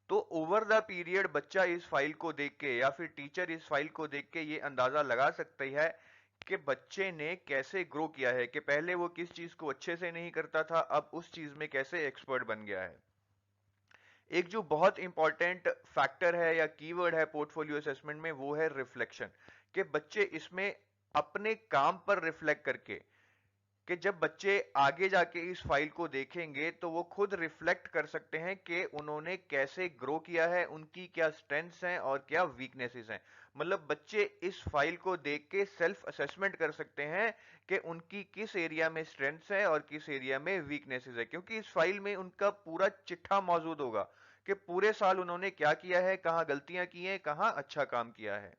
तो ओवर द पीरियड बच्चा इस फाइल को देख के या फिर टीचर इस फाइल को देख के ये अंदाजा लगा सकती है कि बच्चे ने कैसे ग्रो किया है, कि पहले वो किस चीज को अच्छे से नहीं करता था, अब उस चीज में कैसे एक्सपर्ट बन गया है। एक जो बहुत इंपॉर्टेंट फैक्टर है या कीवर्ड है पोर्टफोलियो असेसमेंट में, वो है रिफ्लेक्शन। कि बच्चे इसमें अपने काम पर रिफ्लेक्ट करके, कि जब बच्चे आगे जाके इस फाइल को देखेंगे तो वो खुद रिफ्लेक्ट कर सकते हैं कि उन्होंने कैसे ग्रो किया है, उनकी क्या स्ट्रेंथ्स हैं और क्या वीकनेसेस हैं। मतलब बच्चे इस फाइल को देख के सेल्फ असेसमेंट कर सकते हैं कि उनकी किस एरिया में स्ट्रेंथ्स है और किस एरिया में वीकनेसेस है, क्योंकि इस फाइल में उनका पूरा चिट्ठा मौजूद होगा कि पूरे साल उन्होंने क्या किया है, कहां गलतियां की हैं, कहां अच्छा काम किया है।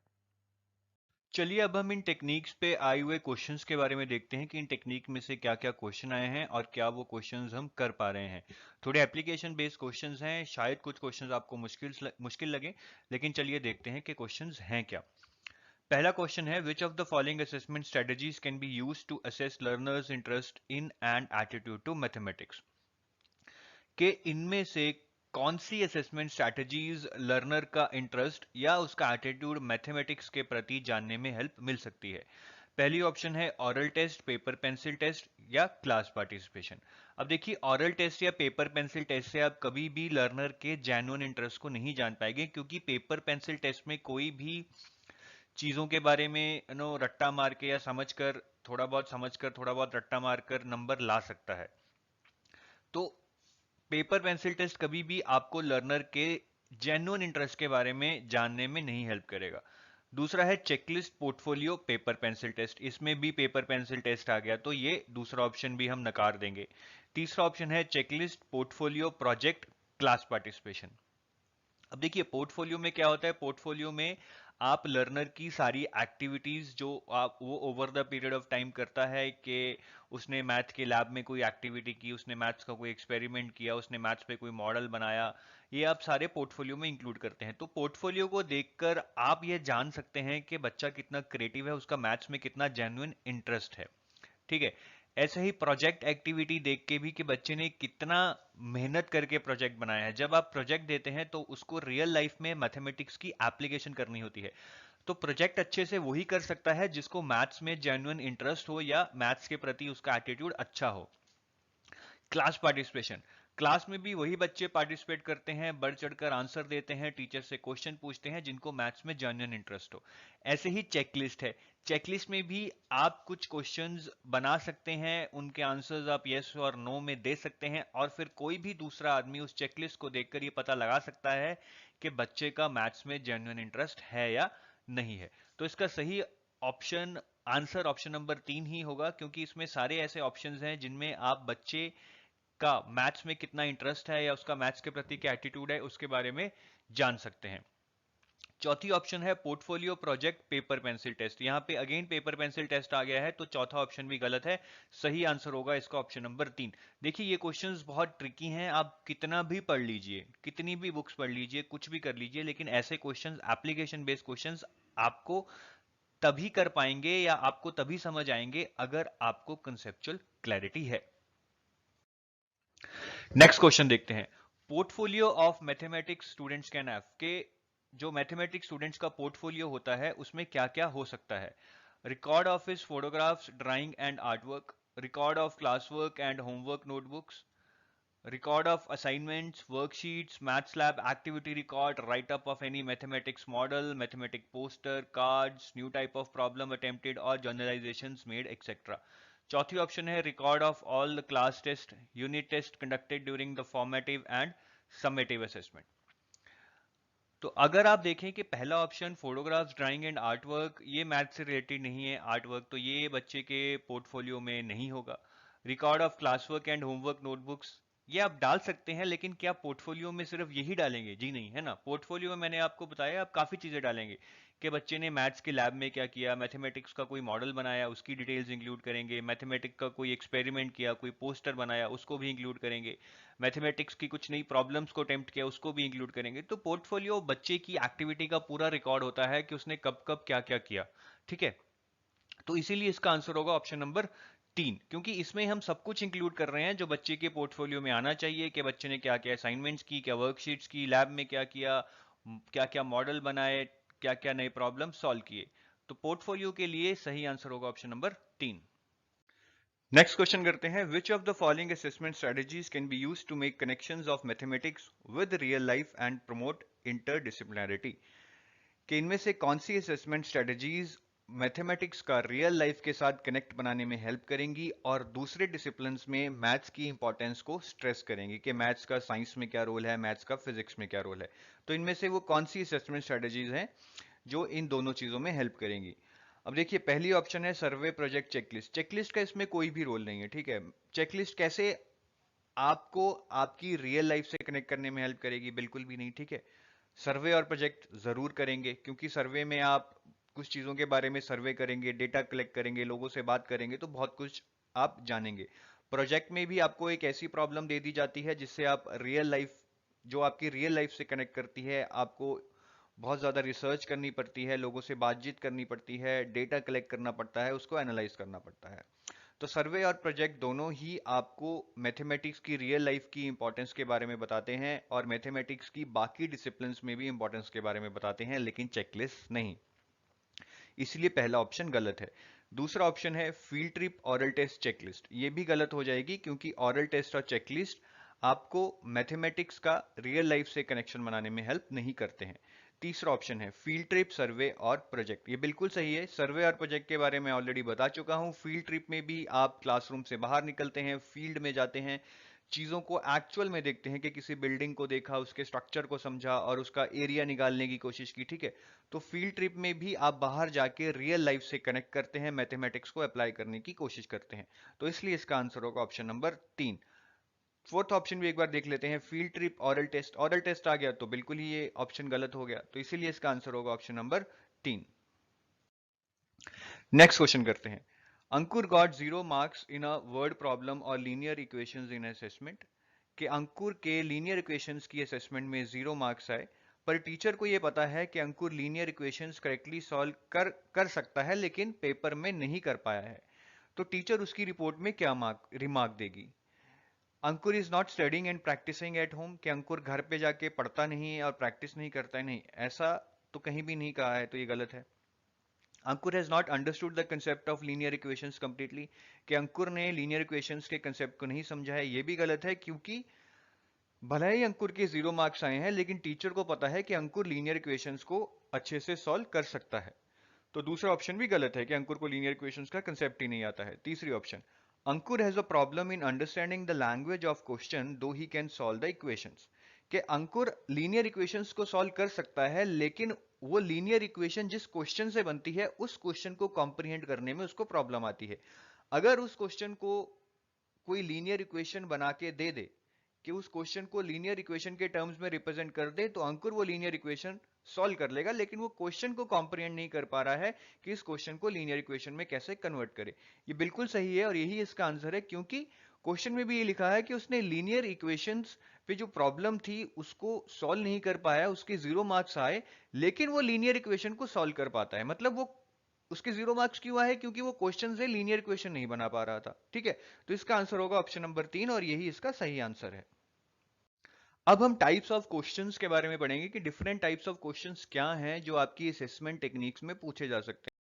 चलिए अब हम इन टेक्निक्स पे आए हुए क्वेश्चंस के बारे में देखते हैं कि इन टेक्निक में से क्या क्या क्वेश्चन आए हैं और क्या वो क्वेश्चंस हम कर पा रहे हैं। थोड़े एप्लीकेशन बेस्ड क्वेश्चंस हैं, शायद कुछ क्वेश्चंस आपको मुश्किल लगे, लेकिन चलिए देखते हैं कि क्वेश्चंस हैं क्या। पहला क्वेश्चन है, which of the following assessment strategies can be used to assess learners interest in and attitude to mathematics. कि इनमें से कौन सी असेसमेंट स्ट्रैटेजीज लर्नर का इंटरेस्ट या उसका एटीट्यूड मैथमेटिक्स के प्रति जानने में हेल्प मिल सकती है। पहली ऑप्शन है oral test, paper pencil test या क्लास पार्टिसिपेशन। अब देखिए, ऑरल टेस्ट या पेपर पेंसिल टेस्ट से आप कभी भी लर्नर के जेन्युइन इंटरेस्ट को नहीं जान पाएंगे, क्योंकि पेपर पेंसिल टेस्ट में कोई भी चीजों के बारे में रट्टा मार के या समझकर, थोड़ा बहुत रट्टा मारकर नंबर ला सकता है। तो पेपर पेंसिल टेस्ट कभी भी आपको लर्नर के जेन्युइन इंटरेस्ट के बारे में जानने में नहीं हेल्प करेगा। दूसरा है checklist portfolio paper pencil test. इसमें भी पेपर पेंसिल टेस्ट आ गया, तो ये दूसरा ऑप्शन भी हम नकार देंगे। तीसरा ऑप्शन है checklist portfolio project class participation. अब देखिए, पोर्टफोलियो में क्या होता है, पोर्टफोलियो में आप लर्नर की सारी एक्टिविटीज जो आप वो over the period of time करता है, कि उसने मैथ के लैब में कोई एक्टिविटी की, उसने मैथ्स का कोई एक्सपेरिमेंट किया, उसने मैथ्स पे कोई मॉडल बनाया, ये आप सारे पोर्टफोलियो में इंक्लूड करते हैं। तो पोर्टफोलियो को देखकर आप ये जान सकते हैं कि बच्चा कितना क्रिएटिव है, उसका मैथ्स में कितना जेन्युइन इंटरेस्ट है। ठीक है, ऐसे ही प्रोजेक्ट एक्टिविटी देख के भी कि बच्चे ने कितना मेहनत करके प्रोजेक्ट बनाया है। जब आप प्रोजेक्ट देते हैं तो उसको रियल लाइफ में मैथमेटिक्स की एप्लीकेशन करनी होती है। तो प्रोजेक्ट अच्छे से वही कर सकता है जिसको मैथ्स में जेन्युइन इंटरेस्ट हो या मैथ्स के प्रति उसका एटीट्यूड अच्छा हो। क्लास पार्टिसिपेशन, क्लास में भी वही बच्चे पार्टिसिपेट करते हैं, बढ़ चढ़कर आंसर देते हैं, टीचर से क्वेश्चन पूछते हैं जिनको मैथ्स में जेन्युइन इंटरेस्ट हो। ऐसे ही चेकलिस्ट है, चेकलिस्ट में भी आप कुछ क्वेश्चंस बना सकते हैं, उनके आंसर्स आप यस और नो में दे सकते हैं, और फिर कोई भी दूसरा आदमी उस चेकलिस्ट को देखकर ये पता लगा सकता है कि बच्चे का मैथ्स में जेन्युइन इंटरेस्ट है या नहीं है। तो इसका सही ऑप्शन आंसर ऑप्शन नंबर 3 ही होगा, क्योंकि इसमें सारे ऐसे ऑप्शंस हैं जिनमें आप बच्चे का मैथ्स में कितना इंटरेस्ट है या उसका मैथ्स के प्रति क्या एटीट्यूड है उसके बारे में जान सकते हैं। चौथी ऑप्शन है portfolio project paper pencil test. यहां पे अगेन पेपर पेंसिल टेस्ट आ गया है, तो चौथा ऑप्शन भी गलत है। सही आंसर होगा इसका ऑप्शन नंबर 3। देखिए ये क्वेश्चंस बहुत ट्रिकी हैं, आप कितना भी पढ़ लीजिए, कितनी भी बुक्स पढ़ लीजिए, कुछ भी कर लीजिए, लेकिन ऐसे क्वेश्चंस, एप्लीकेशन बेस्ड क्वेश्चंस आपको तभी कर पाएंगे या आपको तभी समझ आएंगे अगर आपको कंसेप्चुअल क्लैरिटी है। नेक्स्ट क्वेश्चन देखते हैं। Portfolio of mathematics students can have के जो मैथमेटिक्स स्टूडेंट्स का पोर्टफोलियो होता है उसमें क्या क्या हो सकता है? Record of his photographs, drawing and artwork, record of class work and homework notebooks, record of assignments, worksheets, maths lab activity record, write up of any mathematics model, mathematic poster, cards, new type of problem attempted or generalizations made, etc. चौथी option है record of all the class test, unit test conducted during the formative and summative assessment. तो अगर आप देखें कि पहला option photographs, drawing and art work, ये math से रिलेटेड नहीं है, आर्ट वर्क, तो ये बच्चे के पोर्टफोलियो में नहीं होगा। Record of class work and homework notebooks, ये आप डाल सकते हैं, लेकिन क्या पोर्टफोलियो में सिर्फ यही डालेंगे? जी नहीं, है ना। पोर्टफोलियो में मैंने आपको बताया आप काफी चीजें डालेंगे कि बच्चे ने मैथ्स के लैब में क्या किया, मैथमेटिक्स का कोई मॉडल बनाया, उसकी डिटेल्स इंक्लूड करेंगे, मैथमेटिक्स का कोई एक्सपेरिमेंट किया, कोई पोस्टर बनाया, उसको भी इंक्लूड करेंगे, मैथमेटिक्स की कुछ नई प्रॉब्लम्स को अटेम्प्ट किया, उसको भी इंक्लूड करेंगे। तो पोर्टफोलियो बच्चे की एक्टिविटी का पूरा रिकॉर्ड होता है कि उसने कब कब क्या क्या किया। ठीक है, तो इसीलिए इसका आंसर होगा ऑप्शन नंबर 3, क्योंकि इसमें हम सब कुछ इंक्लूड कर रहे हैं जो बच्चे के पोर्टफोलियो में आना चाहिए कि बच्चे ने क्या क्या असाइनमेंट्स की, क्या वर्कशीट्स की, लैब में क्या किया, क्या क्या मॉडल बनाए, क्या क्या नए प्रॉब्लम सॉल्व किए। तो पोर्टफोलियो के लिए सही आंसर होगा ऑप्शन नंबर 3। नेक्स्ट क्वेश्चन करते हैं, which of the following assessment strategies can be used to make connections of mathematics with real life and promote interdisciplinarity? कि इनमें से कौन सी असेसमेंट स्ट्रेटजीज मैथमेटिक्स का रियल लाइफ के साथ कनेक्ट बनाने में हेल्प करेंगी और दूसरे डिसिप्लिन्स में मैथ्स की इंपॉर्टेंस को स्ट्रेस करेंगी कि मैथ्स का साइंस में क्या रोल है, मैथ्स का फिजिक्स में क्या रोल है। तो इनमें से वो कौन सी असेसमेंट स्ट्रेटजीज हैं जो इन दोनों चीजों में हेल्प करेंगी? अब देखिए पहली ऑप्शन है सर्वे प्रोजेक्ट चेकलिस्ट। चेकलिस्ट का इसमें कोई भी रोल नहीं है, ठीक है। चेकलिस्ट कैसे आपको आपकी रियल लाइफ से कनेक्ट करने में हेल्प करेगी? बिल्कुल भी नहीं, ठीक है। सर्वे और प्रोजेक्ट जरूर करेंगे, क्योंकि सर्वे में आप कुछ चीजों के बारे में सर्वे करेंगे, डेटा कलेक्ट करेंगे, लोगों से बात करेंगे, तो बहुत कुछ आप जानेंगे। प्रोजेक्ट में भी आपको एक ऐसी प्रॉब्लम दे दी जाती है जिससे आप रियल लाइफ, जो आपकी रियल लाइफ से कनेक्ट करती है, आपको बहुत ज़्यादा रिसर्च करनी पड़ती है, लोगों से बातचीत करनी पड़ती है, डेटा कलेक्ट करना पड़ता है, उसको एनालाइज करना पड़ता है। तो सर्वे और प्रोजेक्ट दोनों ही आपको मैथमेटिक्स की रियल लाइफ की इंपॉर्टेंस के बारे में बताते हैं और मैथमेटिक्स की बाकी डिसिप्लिन्स में भी इंपॉर्टेंस के बारे में बताते हैं, लेकिन चेकलिस्ट नहीं। इसलिए पहला ऑप्शन गलत है। दूसरा ऑप्शन है field trip oral test checklist, ये भी गलत हो जाएगी, क्योंकि ऑरल टेस्ट और चेकलिस्ट आपको मैथमेटिक्स का रियल लाइफ से कनेक्शन बनाने में हेल्प नहीं करते हैं। तीसरा ऑप्शन है फील्ड ट्रिप, सर्वे और प्रोजेक्ट, ये बिल्कुल सही है। सर्वे और प्रोजेक्ट के बारे में ऑलरेडी बता चुका हूं। फील्ड ट्रिप में भी आप क्लासरूम से बाहर निकलते हैं, फील्ड में जाते हैं, चीजों को एक्चुअल में देखते हैं कि किसी बिल्डिंग को देखा, उसके स्ट्रक्चर को समझा और उसका एरिया निकालने की कोशिश की, ठीक है। तो फील्ड ट्रिप में भी आप बाहर जाके रियल लाइफ से कनेक्ट करते हैं, मैथमेटिक्स को अप्लाई करने की कोशिश करते हैं। तो इसलिए इसका आंसर होगा ऑप्शन नंबर 3। फोर्थ ऑप्शन भी एक बार देख लेते हैं, field trip oral test. Oral test आ गया तो बिल्कुल ही ये ऑप्शन गलत हो गया, तो इसीलिए इसका आंसर होगा ऑप्शन नंबर 3। नेक्स्ट क्वेश्चन करते हैं, Ankur got 0 marks in a word problem और लीनियर इक्वेशंस इन असेसमेंट। कि अंकुर के लीनियर इक्वेशंस की असेसमेंट में 0 मार्क्स आए, पर टीचर को यह पता है कि Ankur linear equations correctly solve कर सकता है लेकिन पेपर में नहीं कर पाया है। तो टीचर उसकी रिपोर्ट में क्या रिमार्क देगी? Ankur is not studying and practising at home, कि अंकुर घर पे जाके पढ़ता नहीं है और प्रैक्टिस नहीं करता है? नहीं, ऐसा तो कहीं भी नहीं कहा है, तो ये गलत है। Ankur has not understood the concept of linear equations completely, कि अंकुर ने लीनियर इक्वेशंस के कंसेप्ट को नहीं समझा है, ये भी गलत है, क्योंकि भले ही अंकुर के 0 मार्क्स आए हैं लेकिन टीचर को पता है कि अंकुर लीनियर इक्वेशंस को अच्छे से सॉल्व कर सकता है। तो दूसरा ऑप्शन भी गलत है कि अंकुर को लीनियर इक्वेशंस का कंसेप्ट ही नहीं आता है। तीसरी option, Ankur has a problem in understanding the language of question though he can solve the equations, कि अंकुर लीनियर इक्वेशंस को सॉल्व कर सकता है लेकिन वो लीनियर इक्वेशन जिस क्वेश्चन से बनती है उस क्वेश्चन को कॉम्प्रिहेंड करने में उसको प्रॉब्लम आती है। अगर उस क्वेश्चन को कोई लीनियर इक्वेशन बना के दे दे कि उस क्वेश्चन को लीनियर इक्वेशन के टर्म्स में रिप्रेजेंट कर दे तो अंकुर वो लीनियर इक्वेशन सॉल्व कर लेगा, लेकिन वो क्वेश्चन को कॉम्प्रिहेंड नहीं कर पा रहा है कि इस क्वेश्चन को लीनियर इक्वेशन में कैसे कन्वर्ट करे। ये बिल्कुल सही है और यही इसका आंसर है, क्योंकि क्वेश्चन में भी ये लिखा है कि उसने लीनियर इक्वेशंस पे जो प्रॉब्लम थी उसको सॉल्व नहीं कर पाया, उसके 0 मार्क्स आए, लेकिन वो लीनियर इक्वेशन को सॉल्व कर पाता है। मतलब वो उसके 0 मार्क्स क्यों आए? क्योंकि वो क्वेश्चन से लीनियर इक्वेशन नहीं बना पा रहा था। ठीक है, तो इसका आंसर होगा ऑप्शन नंबर 3 और यही इसका सही आंसर है। अब हम टाइप्स ऑफ क्वेश्चंस के बारे में पढ़ेंगे कि डिफरेंट टाइप्स ऑफ क्वेश्चंस क्या हैं जो आपकी असेसमेंट टेक्निक्स में पूछे जा सकते हैं।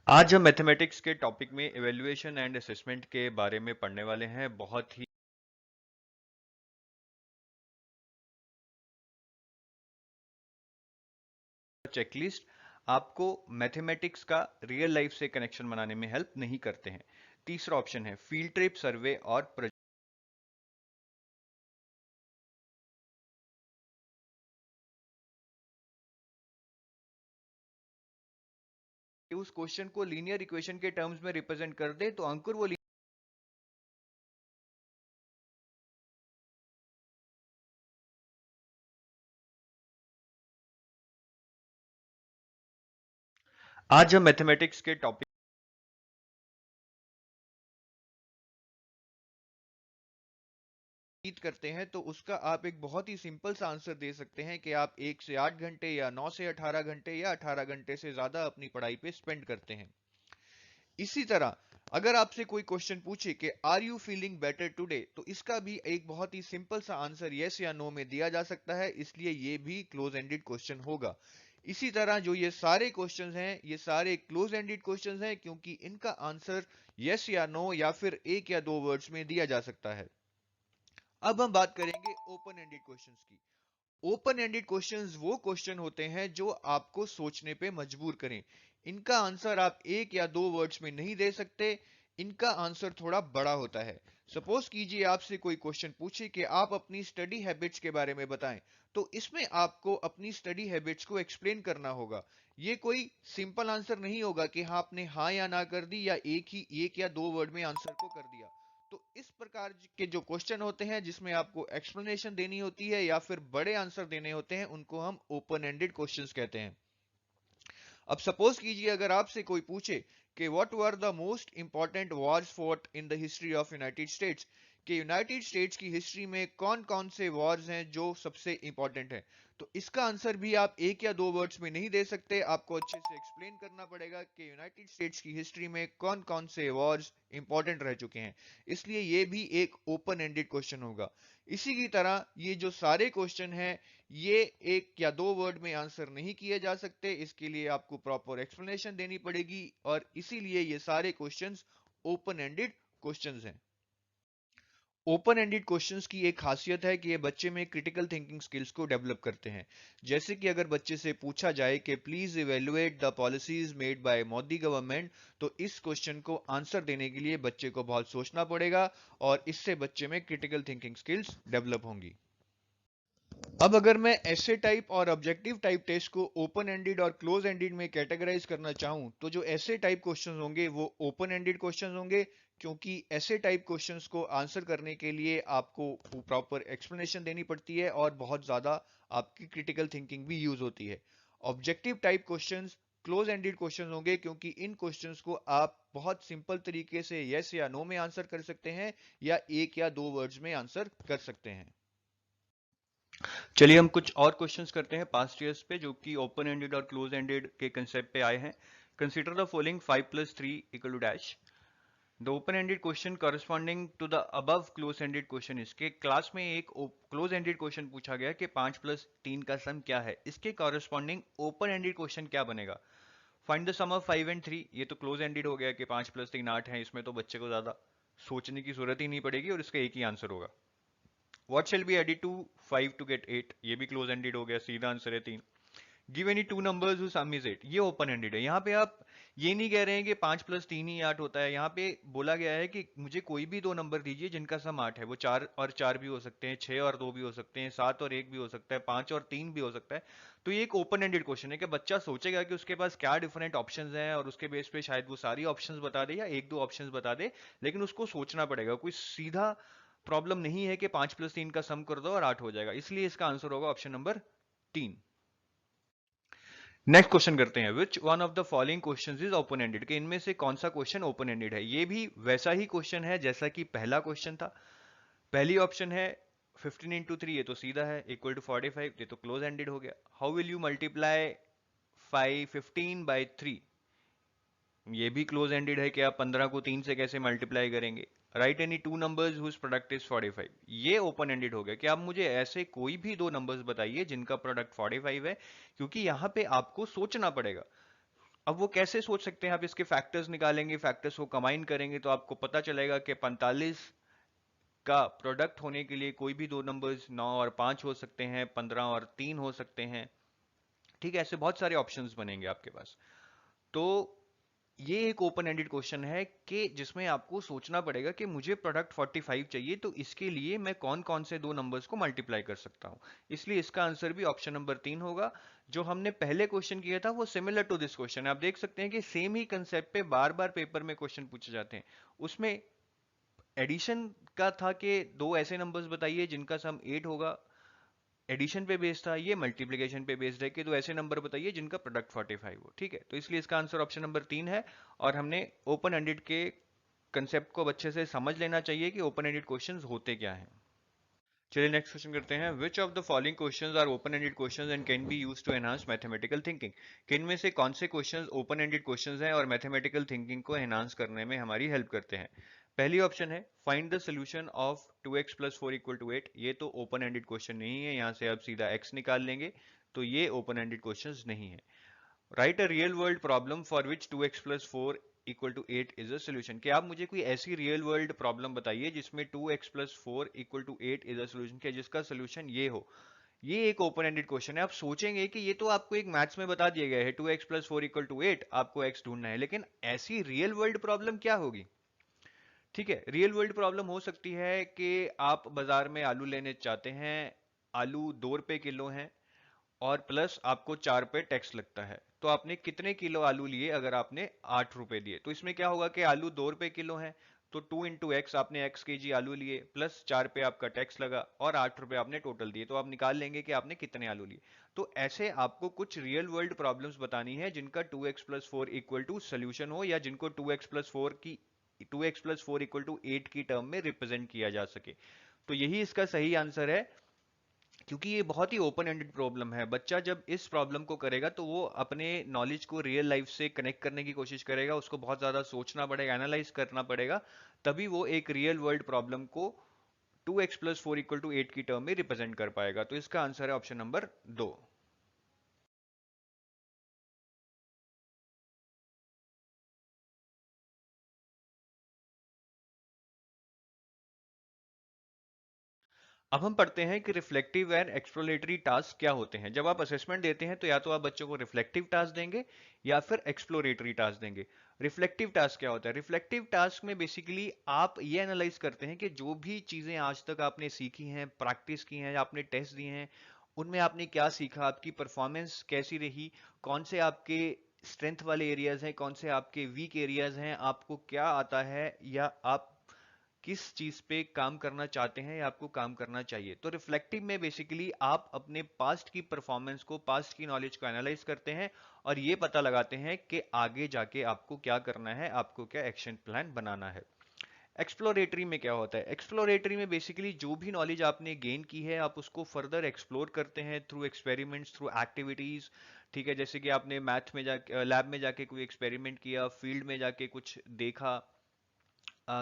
आज हम मैथमेटिक्स के टॉपिक में इवैल्यूएशन एंड असेसमेंट के बारे में पढ़ने वाले हैं। बहुत ही चेकलिस्ट आपको मैथमेटिक्स का रियल लाइफ से कनेक्शन बनाने में हेल्प नहीं करते हैं। तीसरा ऑप्शन है फील्ड ट्रिप, सर्वे और प्रोजेक्ट। उस क्वेश्चन को लीनियर इक्वेशन के टर्म्स में रिप्रेजेंट कर दे तो अंकुर वो आज हम मैथमेटिक्स के टॉपिक करते हैं तो उसका आप एक बहुत ही सिंपल सा आंसर दे सकते हैं कि आप 1 से 8 घंटे या 9 से 18 घंटे या 18 घंटे से ज्यादा अपनी पढ़ाई पे स्पेंड करते हैं। इसी तरह अगर आपसे कोई क्वेश्चन पूछे कि are you feeling better today, तो इसका भी एक बहुत ही सिंपल सा आंसर यस या नो में दिया जा सकता है, इसलिए ये भी क्लोज एंडेड क्वेश्चन होगा। इसी तरह जो ये सारे क्वेश्चंस हैं ये सारे क्लोज एंडेड क्वेश्चंस हैं, क्योंकि इनका आंसर यस या नो या फिर एक या दो वर्ड्स में दिया जा सकता है। अब हम बात करेंगे ओपन एंडेड क्वेश्चंस की। ओपन एंडेड क्वेश्चंस वो क्वेश्चन होते हैं जो आपको सोचने पे मजबूर करें। इनका आंसर आप एक या दो वर्ड्स में नहीं दे सकते, इनका आंसर थोड़ा बड़ा होता है। सपोज कीजिए आपसे कोई क्वेश्चन पूछे कि आप अपनी स्टडी हैबिट्स के बारे में बताएं, तो इसमें आपको अपनी स्टडी हैबिट्स को एक्सप्लेन करना होगा। ये कोई सिंपल आंसर नहीं होगा कि हाँ आपने हाँ या ना कर दी या एक या दो वर्ड में आंसर को कर दिया। तो इस प्रकार के जो क्वेश्चन होते हैं जिसमें आपको एक्सप्लेनेशन देनी होती है या फिर बड़े आंसर देने होते हैं, उनको हम ओपन एंडेड क्वेश्चंस कहते हैं। अब सपोज कीजिए अगर आपसे कोई पूछे कि what were the most important Wars fought in the history of United states, कि यूनाइटेड स्टेट्स की हिस्ट्री में कौन कौन से वॉर्स हैं जो सबसे इंपॉर्टेंट हैं, तो इसका आंसर भी आप एक या दो वर्ड्स में नहीं दे सकते, आपको अच्छे से एक्सप्लेन करना पड़ेगा कि यूनाइटेड स्टेट्स की हिस्ट्री में कौन कौन से वॉर्स इंपॉर्टेंट रह चुके हैं। इसलिए ये भी एक ओपन एंडेड क्वेश्चन होगा। इसी की तरह ये जो सारे क्वेश्चन हैं ये एक या दो वर्ड में आंसर नहीं किए जा सकते, इसके लिए आपको प्रॉपर एक्सप्लेनेशन देनी पड़ेगी और इसीलिए ये सारे क्वेश्चंस ओपन एंडेड क्वेश्चंस हैं। ओपन एंडेड क्वेश्चंस की एक खासियत है कि ये बच्चे में क्रिटिकल थिंकिंग स्किल्स को डेवलप करते हैं। जैसे कि अगर बच्चे से पूछा जाए कि please evaluate the policies made by Modi government, तो इस क्वेश्चन को आंसर देने के लिए बच्चे को बहुत सोचना पड़ेगा और इससे बच्चे में क्रिटिकल थिंकिंग स्किल्स डेवलप होंगी। अब अगर मैं ऐसे टाइप और ऑब्जेक्टिव टाइप टेस्ट को ओपन एंडेड और क्लोज एंडेड में कैटेगराइज करना चाहूं, तो जो ऐसे टाइप क्वेश्चंस होंगे वो ओपन एंडेड क्वेश्चंस होंगे, क्योंकि ऐसे टाइप क्वेश्चंस को आंसर करने के लिए आपको प्रॉपर एक्सप्लेनेशन देनी पड़ती है और बहुत ज्यादा आपकी क्रिटिकल थिंकिंग भी यूज होती है। Objective type questions close ended questions होंगे, क्योंकि इन क्वेश्चंस को आप बहुत सिंपल तरीके से यस या नो में आंसर कर सकते हैं या एक या दो वर्ड्स में आंसर कर सकते हैं। चलिए हम कुछ और क्वेश्चंस करते हैं पास्ट ईयर्स पे जो कि ओपन एंडेड और क्लोज एंडेड के कंसेप्ट पे आए हैं। Consider the following 5 + 3 = dash. The open ended question corresponding to the above close ended question is, के क्लास में एक क्लोज एंडेड क्वेश्चन पूछा गया कि 5 + 3 का सम क्या है, इसके कॉरस्पॉन्डिंग ओपन एंडेड क्वेश्चन क्या बनेगा? Find the sum of 5 and 3। ये तो क्लोज एंडेड हो गया कि 5 + 3 8 है, इसमें तो बच्चे को ज्यादा सोचने की जरूरत ही नहीं पड़ेगी और इसका एक ही आंसर होगा। What shall be added to 5 to get 8? ये भी क्लोज एंडेड हो गया, सीधा आंसर है 3। Give any two numbers whose sum is 8। ये ओपन एंडेड है। यहाँ पे आप ये नहीं कह रहे हैं कि 5 + 3 ही 8 होता है। यहाँ पे बोला गया है कि मुझे कोई भी दो नंबर दीजिए जिनका सम 8 है। वो 4 और 4 भी हो सकते हैं, 6 और 2 भी हो सकते हैं, 7 और 1 भी हो सकता है, 5 और 3 भी हो सकता है। तो ये एक ओपन एंडेड क्वेश्चन है कि बच्चा सोचेगा कि उसके पास क्या डिफरेंट ऑप्शंस हैं और उसके बेस पे शायद वो सारी ऑप्शंस बता दे या एक दो ऑप्शंस बता दे, लेकिन उसको सोचना पड़ेगा। कोई सीधा प्रॉब्लम नहीं है कि 5 + 3 का सम कर दो और 8 हो जाएगा। इसलिए इसका आंसर होगा ऑप्शन नंबर 3। नेक्स्ट क्वेश्चन करते हैं, which one of the following question is open ended, कि इनमें से कौन सा क्वेश्चन ओपन एंडेड है। ये भी वैसा ही क्वेश्चन है जैसा कि पहला क्वेश्चन था। पहली ऑप्शन है 15 × 3, ये तो सीधा है, इक्वल टू 45, ये तो क्लोज एंडेड हो गया। हाउ विल यू मल्टीप्लाई 15/3, ये भी क्लोज एंडेड है कि आप 15 को 3 से कैसे मल्टीप्लाई करेंगे। Write any two numbers whose product is 45, ये ओपन एंडेड हो गया कि आप मुझे ऐसे कोई भी दो नंबर्स बताइए जिनका प्रोडक्ट 45 है, क्योंकि यहाँ पे आपको सोचना पड़ेगा। अब वो कैसे सोच सकते हैं, आप इसके फैक्टर्स निकालेंगे, फैक्टर्स को कंबाइन करेंगे तो आपको पता चलेगा कि 45 का प्रोडक्ट होने के लिए कोई भी दो नंबर्स 9 और 5 हो सकते हैं, 15 और 3 हो सकते हैं। ठीक है, ऐसे बहुत सारे ऑप्शंस बनेंगे आपके पास। तो ये एक ओपन एंडेड क्वेश्चन है कि जिसमें आपको सोचना पड़ेगा कि मुझे प्रोडक्ट 45 चाहिए, तो इसके लिए मैं कौन कौन से दो नंबर्स को मल्टीप्लाई कर सकता हूं। इसलिए इसका आंसर भी ऑप्शन नंबर 3 होगा। जो हमने पहले क्वेश्चन किया था वो सिमिलर टू दिस क्वेश्चन, आप देख सकते हैं कि सेम ही कंसेप्ट पे बार बार पेपर में क्वेश्चन पूछे जाते हैं। उसमें एडिशन का था कि दो ऐसे नंबर्स बताइए जिनका सम 8 होगा, एडिशन पे बेस्ड था। ये मल्टीप्लिकेशन पे बेस्ड है कि दो ऐसे नंबर बताइए जिनका प्रोडक्ट 45 हो। ठीक है, तो इसलिए इसका आंसर ऑप्शन नंबर 3 है। और हमने ओपन एंडेड के कंसेप्ट को अच्छे से समझ लेना चाहिए कि ओपन एंडेड क्वेश्चंस होते क्या हैं। चलिए नेक्स्ट क्वेश्चन करते हैं, which of the following questions are open ended questions and can be used to enhance mathematical thinking, कि इनमें से कौन से क्वेश्चंस ओपन एंडेड क्वेश्चंस हैं और मैथमेटिकल थिंकिंग को एनहांस करने में हमारी हेल्प करते हैं। पहली ऑप्शन है, find the solution of 2x + 4 = 8, ये तो ओपन एंडेड क्वेश्चन नहीं है, यहाँ से आप सीधा x निकाल लेंगे, तो ये ओपन एंडेड क्वेश्चंस नहीं है। Right a real world problem for which 2x + 4 = 8 is a solution, कि आप मुझे कोई ऐसी रियल वर्ल्ड प्रॉब्लम बताइए जिसमें 2x + 4 = 8 इज अ सोल्यूशन, कि जिसका सोल्यूशन ये हो। ये एक ओपन एंडेड क्वेश्चन है। आप सोचेंगे कि ये तो आपको एक मैथ्स में बता दिया गया है, 2x + 4 = 8, आपको x ढूंढना है, लेकिन ऐसी रियल वर्ल्ड प्रॉब्लम क्या होगी। ठीक है, रियल वर्ल्ड प्रॉब्लम हो सकती है कि आप बाजार में आलू लेने चाहते हैं, आलू 2 रुपए किलो हैं और प्लस आपको 4 पे टैक्स लगता है, तो आपने कितने किलो आलू लिए अगर आपने 8 रुपए दिए। तो इसमें क्या होगा कि आलू 2 रुपए किलो हैं, तो 2 × x, आपने x kg आलू लिए, प्लस 4 पे आपका टैक्स लगा और 8 रुपए आपने टोटल दिए, तो आप निकाल लेंगे कि आपने कितने आलू लिए। तो ऐसे आपको कुछ रियल वर्ल्ड प्रॉब्लम्स बतानी है जिनका 2x + 4 = सोल्यूशन हो, या जिनको 2x + 4 की टर्म में रिप्रेजेंट किया जा सके। तो यही इसका सही आंसर है, क्योंकि ये बहुत ही ओपन एंडेड प्रॉब्लम है। बच्चा जब इस प्रॉब्लम को करेगा तो वो अपने नॉलेज को रियल लाइफ से कनेक्ट करने की कोशिश करेगा, उसको बहुत ज्यादा सोचना पड़ेगा, एनालाइज करना पड़ेगा, तभी वो एक रियल वर्ल्ड प्रॉब्लम को 2x + 4 = 8 की टर्म में रिप्रेजेंट कर पाएगा। तो इसका आंसर है ऑप्शन नंबर 2। अब हम पढ़ते हैं कि रिफ्लेक्टिव एंड एक्सप्लोरेटरी टास्क क्या होते हैं। जब आप असेसमेंट देते हैं तो या तो आप बच्चों को रिफ्लेक्टिव टास्क देंगे या फिर एक्सप्लोरेटरी टास्क देंगे। रिफ्लेक्टिव टास्क क्या होता है, रिफ्लेक्टिव टास्क में बेसिकली आप ये एनालाइज करते हैं कि जो भी चीजें आज तक आपने सीखी हैं, प्रैक्टिस की हैं, आपने टेस्ट दिए हैं, उनमें आपने क्या सीखा, आपकी परफॉर्मेंस कैसी रही, कौन से आपके स्ट्रेंथ वाले एरियाज हैं, कौन से आपके वीक एरियाज हैं, आपको क्या आता है, या आप किस चीज पे काम करना चाहते हैं या आपको काम करना चाहिए। तो रिफ्लेक्टिव में बेसिकली आप अपने पास्ट की परफॉर्मेंस को, पास्ट की नॉलेज को एनालाइज करते हैं और ये पता लगाते हैं कि आगे जाके आपको क्या करना है, आपको क्या एक्शन प्लान बनाना है। एक्सप्लोरेटरी में क्या होता है, एक्सप्लोरेटरी में बेसिकली जो भी नॉलेज आपने गेन की है आप उसको फर्दर एक्सप्लोर करते हैं थ्रू एक्सपेरिमेंट्स, थ्रू एक्टिविटीज। ठीक है, जैसे कि आपने मैथ में जाके, लैब में जाके कोई एक्सपेरिमेंट किया, फील्ड में जाके कुछ देखा,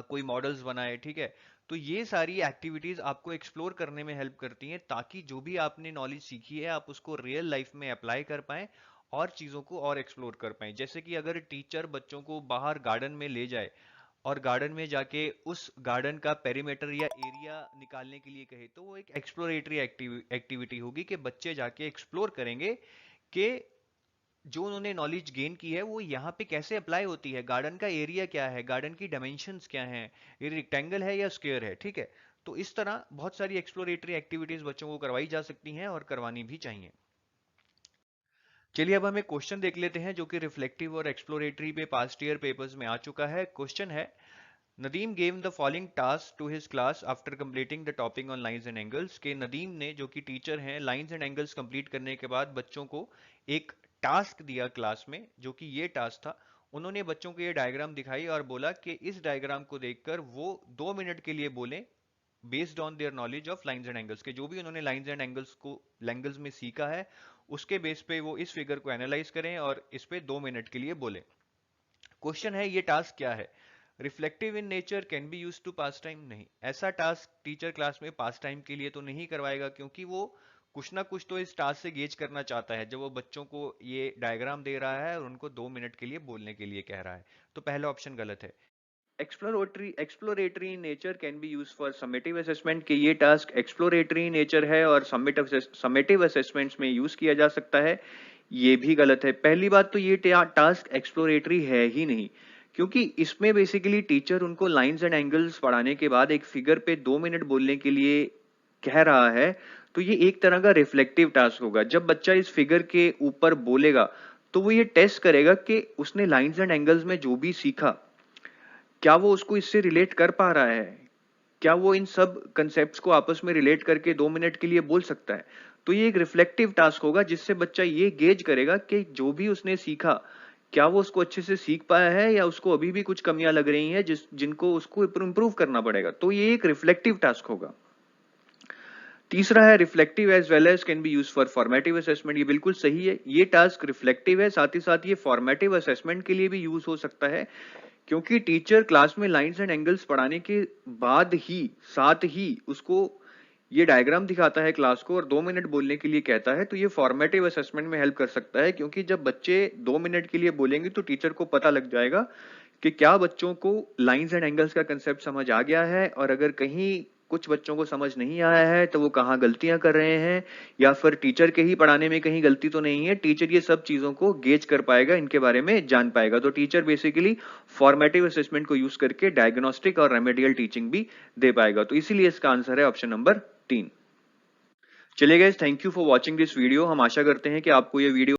कोई मॉडल्स बनाए। ठीक है, तो ये सारी एक्टिविटीज आपको एक्सप्लोर करने में हेल्प करती हैं, ताकि जो भी आपने नॉलेज सीखी है आप उसको रियल लाइफ में अप्लाई कर पाएं और चीजों को और एक्सप्लोर कर पाएं। जैसे कि अगर टीचर बच्चों को बाहर गार्डन में ले जाए और गार्डन में जाके उस गार्डन का पेरीमीटर या एरिया निकालने के लिए कहे, तो वो एक एक्सप्लोरेटरी एक्टिविटी होगी कि बच्चे जाके एक्सप्लोर करेंगे कि जो उन्होंने नॉलेज गेन की है वो यहाँ पे कैसे अप्लाई होती है, गार्डन का एरिया क्या है, गार्डन की डायमेंशंस क्या हैं, ये रेक्टेंगल है या स्क्वायर है, ठीक है। तो इस तरह बहुत सारी एक्सप्लोरेटरी एक्टिविटीज बच्चों को करवाई जा सकती हैं और करवानी भी चाहिए। चलिए अब हम एक क्वेश्चन देख लेते हैं जो कि रिफ्लेक्टिव और एक्सप्लोरेटरी पे पास्ट ईयर पेपर्स में आ चुका है। क्वेश्चन है, Nadeem gave the following task to his class after completing the topic on lines and angles. के नदीम ने, जो कि टीचर हैं, लाइंस एंड एंगल्स कंप्लीट करने के बाद बच्चों को एक टास्क दिया क्लास में, जो कि ये टास्क था, उन्होंने बच्चों को ये डायग्राम दिखाई और बोला कि इस डायग्राम को देखकर वो 2 मिनट के लिए बोलें based on their knowledge of lines and angles, के जो भी उन्होंने लाइंस एंड एंगल्स में सीखा है उसके बेस पे वो इस फिगर को एनालाइज करें और इस पे 2 मिनट के लिए बोले। क्वेश्चन है, ये टास्क क्या है? Reflective in nature, can be use to pass time? नहीं, ऐसा टास्क टीचर क्लास में पास टाइम के लिए तो नहीं करवाएगा, क्योंकि वो कुछ ना कुछ तो इस टास्क से गेज करना चाहता है जब वो बच्चों को ये डायग्राम दे रहा है और उनको 2 मिनट के लिए बोलने के लिए कह रहा है। तो पहला ऑप्शन गलत है। Exploratory nature can be use for summative assessment, कि ये टास्क एक्सप्लोरेटरी नेचर है और समेटिव असेसमेंट्स में यूज किया जा सकता है, ये भी गलत है। पहली बात तो ये टास्क एक्सप्लोरेटरी है ही नहीं, क्योंकि इसमें बेसिकली टीचर उनको लाइंस एंड एंगल्स पढ़ाने के बाद एक फिगर पे 2 मिनट बोलने के लिए कह रहा है। तो ये एक तरह का रिफ्लेक्टिव टास्क होगा। जब बच्चा इस फिगर के ऊपर बोलेगा तो वो ये टेस्ट करेगा कि उसने लाइंस एंड एंगल्स में जो भी सीखा क्या वो उसको इससे रिलेट कर पा रहा है, क्या वो इन सब कंसेप्ट्स को आपस में रिलेट करके 2 मिनट के लिए बोल सकता है। तो ये एक रिफ्लेक्टिव टास्क होगा जिससे बच्चा ये गेज करेगा कि जो भी उसने सीखा क्या वो उसको अच्छे से सीख पाया है या उसको अभी भी कुछ कमियां लग रही हैं जिनको उसको इंप्रूव करना पड़ेगा। तो ये एक रिफ्लेक्टिव टास्क होगा। तीसरा है, reflective as well as can be use for formative assessment. ये बिल्कुल सही है, ये टास्क रिफ्लेक्टिव है, साथ ही साथ ये फॉर्मेटिव असेसमेंट के लिए भी यूज हो सकता है, क्योंकि टीचर क्लास में लाइंस एंड एंगल्स पढ़ाने के बाद ही साथ ही उसको ये डायग्राम दिखाता है क्लास को और 2 मिनट बोलने के लिए कहता है। तो ये फॉर्मेटिव असेसमेंट में हेल्प कर सकता है, क्योंकि जब बच्चे 2 मिनट के लिए बोलेंगे तो टीचर को पता लग जाएगा कि क्या बच्चों को लाइंस एंड एंगल्स का कंसेप्ट समझ आ गया है, और अगर कहीं कुछ बच्चों को समझ नहीं आया है तो वो कहाँ गलतियां कर रहे हैं, या फिर टीचर के ही पढ़ाने में कहीं गलती तो नहीं है। टीचर ये सब चीजों को गेज कर पाएगा, इनके बारे में जान पाएगा। तो टीचर बेसिकली फॉर्मेटिव असेसमेंट को यूज करके डायग्नोस्टिक और रेमेडियल टीचिंग भी दे पाएगा। तो इसीलिए इसका आंसर है ऑप्शन नंबर 3। चलिए guys, thank you for watching this video. हम आशा करते हैं कि आपको ये वीडियो